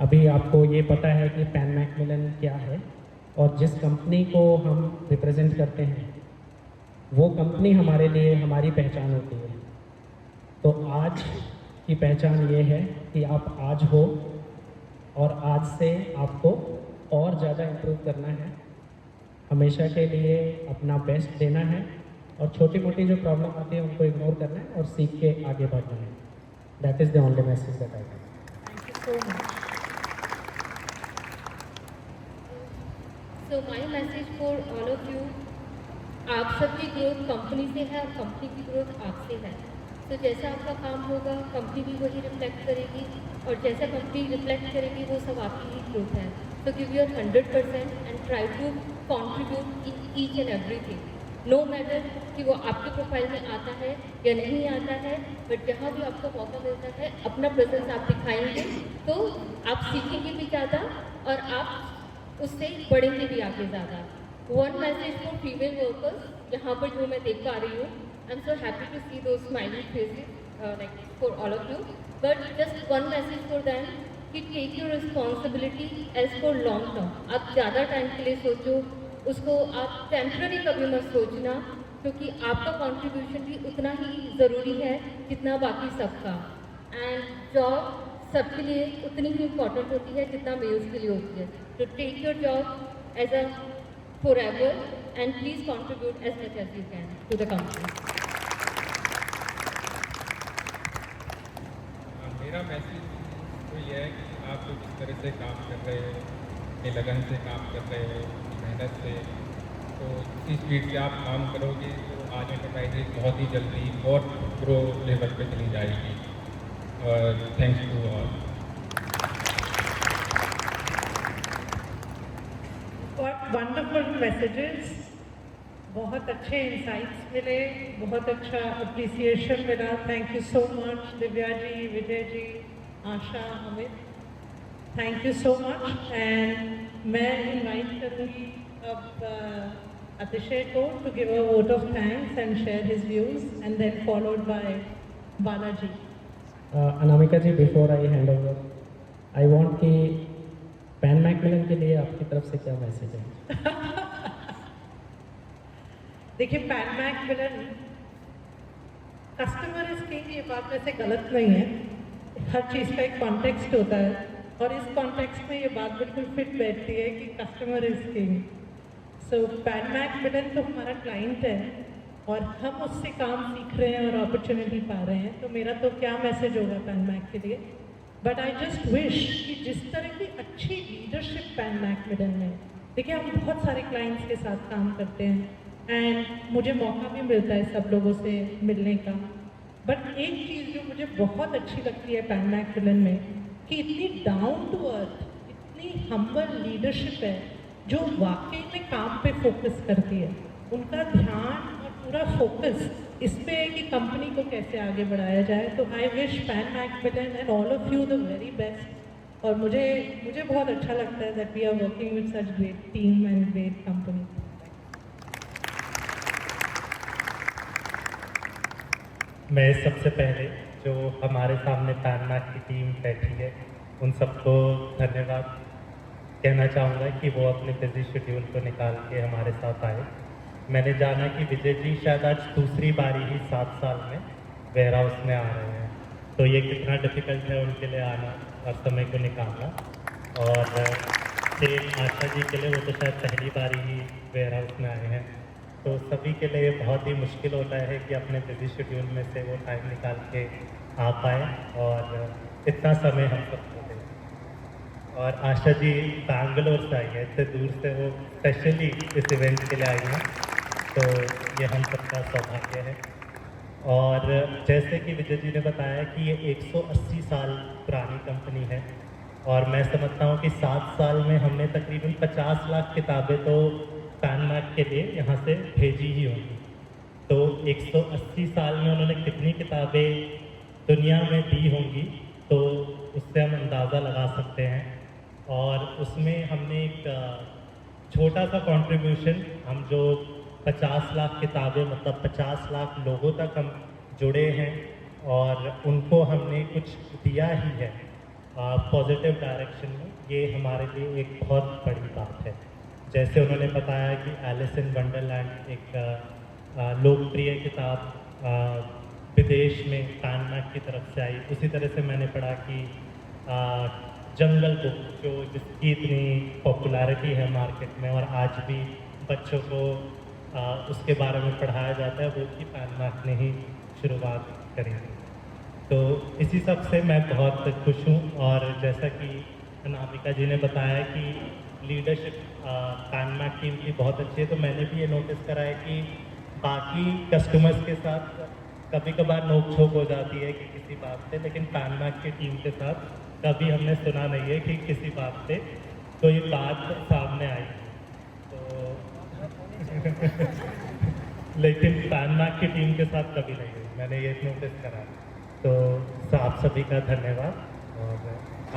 अभी आपको ये पता है कि पैन मैकमिलन क्या है, और जिस कंपनी को हम रिप्रेजेंट करते हैं वो कंपनी हमारे लिए हमारी पहचान होती है। तो आज की पहचान ये है कि आप आज हो और आज से आपको और ज़्यादा इम्प्रूव करना है, हमेशा के लिए अपना बेस्ट देना है और छोटी मोटी जो प्रॉब्लम आती है उनको इग्नोर करना है और सीख के आगे बढ़ना है। That is the only message that I have. Thank you so much. So my message for all of you, आप सबकी ग्रोथ कंपनी से है और कंपनी की ग्रोथ आपसे है। तो जैसा आपका काम होगा कंपनी भी वही रिफ्लेक्ट करेगी और जैसा कंपनी रिफ्लेक्ट करेगी वो सब आपकी ही ग्रोथ है। तो give your 100% and try to contribute in each and everything. No matter कि वो आपके प्रोफाइल में आता है या नहीं आता है, बट जहाँ भी आपको मौका मिलता है अपना प्रेजेंस आप दिखाएंगे तो आप सीखेंगे भी ज़्यादा और आप उससे बढ़ेंगे भी आगे ज़्यादा। One message for female workers, यहाँ पर जो मैं देख पा रही हूँ, I am so happy to see those smiling faces like for all of you, but just one message for them कि take your responsibility as for long term. आप ज़्यादा टाइम के लिए सोचो, उसको आप टेम्प्ररी कभी मत सोचना, क्योंकि आपका कंट्रीब्यूशन भी उतना ही ज़रूरी है जितना बाकी सबका। एंड जॉब सबके लिए उतनी ही इम्पॉर्टेंट होती है जितना मेल्स के लिए होती है। तो take your job as a forever and please contribute as much as you can to the company. मेरा मैसेज तो ये है कि आप लोग जिस तरह से काम कर रहे हैं, अपनी लगन से काम कर रहे हैं, मेहनत से, तो इसी स्पीड से आप काम करोगे तो आज एंटरप्राइजेज बहुत ही जल्दी और प्रो लेवल पे चली जाएगी। और thanks to all. What wonderful messages, बहुत अच्छे इंसाइट्स मिले, बहुत अच्छा अप्रिसिएशन मिला। Thank you so much Divya ji, Vijay ji, Asha, Amit, thank you so much. And मैं इनवाइट करूँगी अब अतिशय को to give a vote of thanks and share his views and then followed by Balaji. Anamika ji, before I hand over, I want कि Pan Macmillan के लिए आपकी तरफ से क्या मैसेज है? देखिए, Pan Macmillan customer is king, ये बात वैसे गलत नहीं है। हर चीज़ का एक कॉन्टेक्स्ट होता है और इस कॉन्टेक्स्ट में ये बात बिल्कुल फिट बैठती है कि customer is king. So pan Macmillan तो हमारा क्लाइंट है और हम उससे काम सीख रहे हैं और अपॉर्चुनिटी पा रहे हैं, तो मेरा तो क्या मैसेज होगा पैन मैक के लिए। बट आई जस्ट विश कि जिस तरह की अच्छी लीडरशिप पैन मैकमिलन में, देखिए हम बहुत सारे क्लाइंट्स के साथ काम करते हैं एंड मुझे मौका भी मिलता है सब लोगों से मिलने का, बट एक चीज़ जो मुझे बहुत अच्छी लगती है पैन मैकमिलन में कि इतनी डाउन टू अर्थ, इतनी हम्बल लीडरशिप है जो वाकई में काम पे फोकस करती है। उनका ध्यान और पूरा फोकस इस पे है कि कंपनी को कैसे आगे बढ़ाया जाए। तो I wish Pan Macmillan and all of you the very best. और मुझे बहुत अच्छा लगता है that we are working with such great team and great company. मैं सबसे पहले जो हमारे सामने पैन मैक की टीम बैठी है उन सबको धन्यवाद कहना चाहूँगा कि वो अपने बिजी शेड्यूल को निकाल के हमारे साथ आए। मैंने जाना कि विजय जी शायद आज दूसरी बारी ही 7 साल में वेयर हाउस में आ रहे हैं, तो ये कितना डिफ़िकल्ट है उनके लिए आना और समय को निकालना। और सेम आशा जी के लिए, वो तो शायद पहली बारी ही वेयर हाउस में आए हैं, तो सभी के लिए बहुत ही मुश्किल होता है कि अपने बिजी शेड्यूल में से वो टाइम निकाल के आ पाए और इतना समय हम सबको दें। और आशा जी बैंगलोर से आई है, इतने दूर से वो स्पेशली इस इवेंट के लिए आई हैं, तो ये हम सबका सौभाग्य है। और जैसे कि विजय जी ने बताया कि ये 180 साल पुरानी कंपनी है और मैं समझता हूँ कि 7 साल में हमने तकरीबन 50 लाख किताबें तो पैन मैक के लिए यहाँ से भेजी ही होंगी। तो 180 साल में उन्होंने कितनी किताबें दुनिया में दी होंगी, तो उससे हम अंदाज़ा लगा सकते हैं। और उसमें हमने एक छोटा सा कंट्रीब्यूशन, हम जो 50 लाख किताबें मतलब 50 लाख लोगों तक हम जुड़े हैं और उनको हमने कुछ दिया ही है पॉजिटिव डायरेक्शन में, ये हमारे लिए एक बहुत बड़ी बात है। जैसे उन्होंने बताया कि एलिस इन वंडरलैंड एक लोकप्रिय किताब विदेश में पैनमैक की तरफ से आई। उसी तरह से मैंने पढ़ा कि जंगल बुक जो जिसकी इतनी पॉपुलैरिटी है मार्केट में और आज भी बच्चों को उसके बारे में पढ़ाया जाता है, वो भी पैनमैक ने ही शुरुआत करी। तो इसी सब से मैं बहुत खुश हूँ। और जैसा कि अनामिका जी ने बताया कि लीडरशिप पैनमैक टीम की बहुत अच्छी है, तो मैंने भी ये नोटिस करा है कि बाकी कस्टमर्स के साथ कभी कभार नोक झोंक हो जाती है कि किसी बात पे, लेकिन पैनमैक की टीम के साथ कभी हमने सुना नहीं है कि किसी बात पे कोई बात सामने आई। तो लेकिन पैनमैक की टीम के साथ कभी नहीं हुई, मैंने ये नोटिस करा। तो आप सभी का धन्यवाद और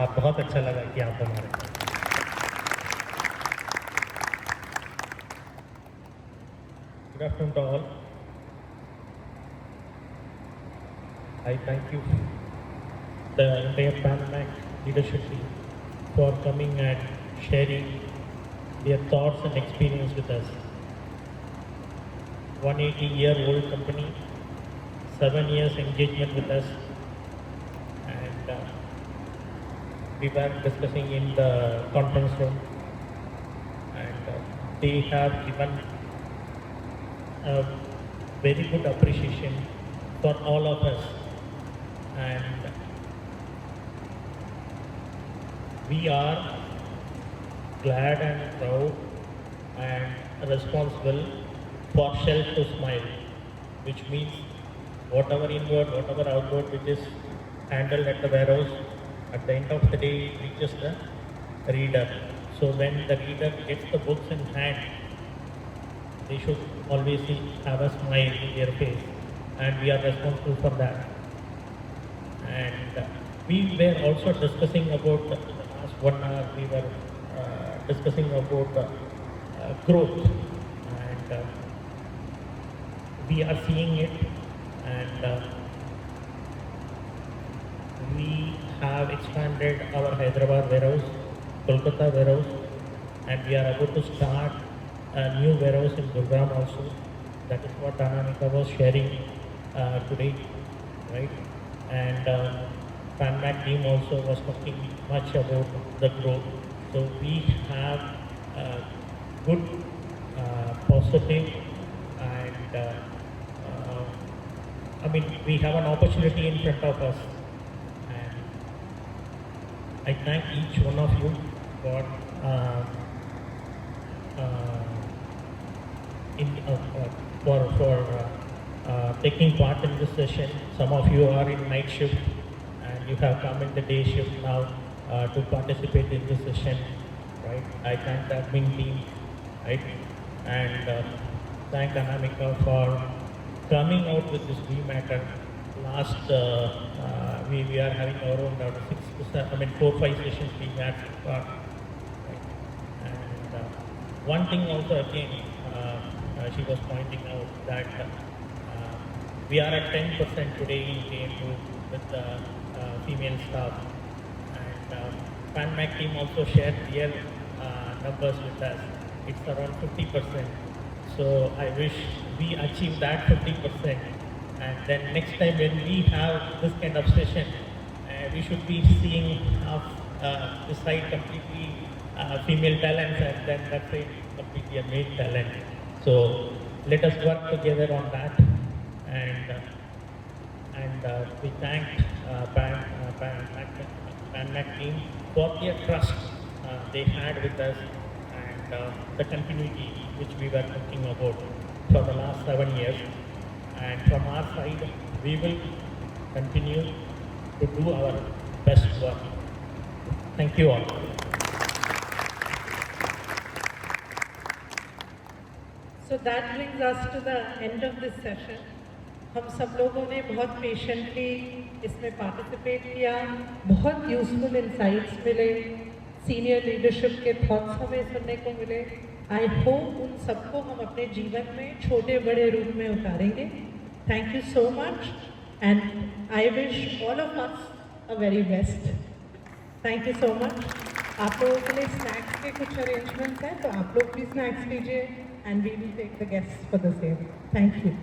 आप बहुत अच्छा लगा कि आप हमारे Good afternoon to all. I thank you, the entire PanMac leadership team, for coming and sharing their thoughts and experience with us. 180-year-old company, 7 years engagement with us, and we were discussing in the conference room, and they have given a very good appreciation for all of us, and we are glad and proud and responsible for Shelf to Smile, which means whatever inward, whatever outward which is handled at the warehouse, at the end of the day it reaches the reader. So when the reader gets the books in hand, they should always have a smile in their face, and we are responsible for that. And we were also discussing about the last 1 hour. We were discussing about growth, and we are seeing it, and we have expanded our Hyderabad warehouse, Kolkata warehouse, and we are about to start a new warehouse in Gurugram also. That is what Anamika was sharing today, right? And PanMac team also was talking much about the growth. So we have good, positive, and I mean, we have an opportunity in front of us. And I thank each one of you for taking part in this session. Some of you are in night shift and you have come in the day shift now to participate in this session, right? I thank the admin team, right? And thank Anamika for coming out with this matter. Last, we are having our own 4-5 sessions we had so far. Right? And one thing also again, she was pointing out that we are at 10% today in KMU with the female staff, and PanMac team also shared their numbers with us. It's around 50%. So I wish we achieve that 50%, and then next time when we have this kind of session, we should be seeing half the side completely female talents, and then that side completely a male talent. So let us work together on that, and we thank PanMac team for their trust they had with us, and the continuity which we were talking about for the last 7 years. And from our side, we will continue to do our best work. Thank you all. So that brings us to the end of this session. हम सब लोगों ने बहुत patiently इसमें participate किया, बहुत useful insights मिले, senior leadership के थॉट्स हमें सुनने को मिले। आई होप उन सबको हम अपने जीवन में छोटे बड़े रूप में उतारेंगे। Thank you so much, and I wish all of us a very best. Thank you so much. आप लोगों के लिए स्नैक्स के कुछ अरेंजमेंट्स हैं, तो आप लोग भी स्नैक्स लीजिए, and we will take the guests for the same. Thank you.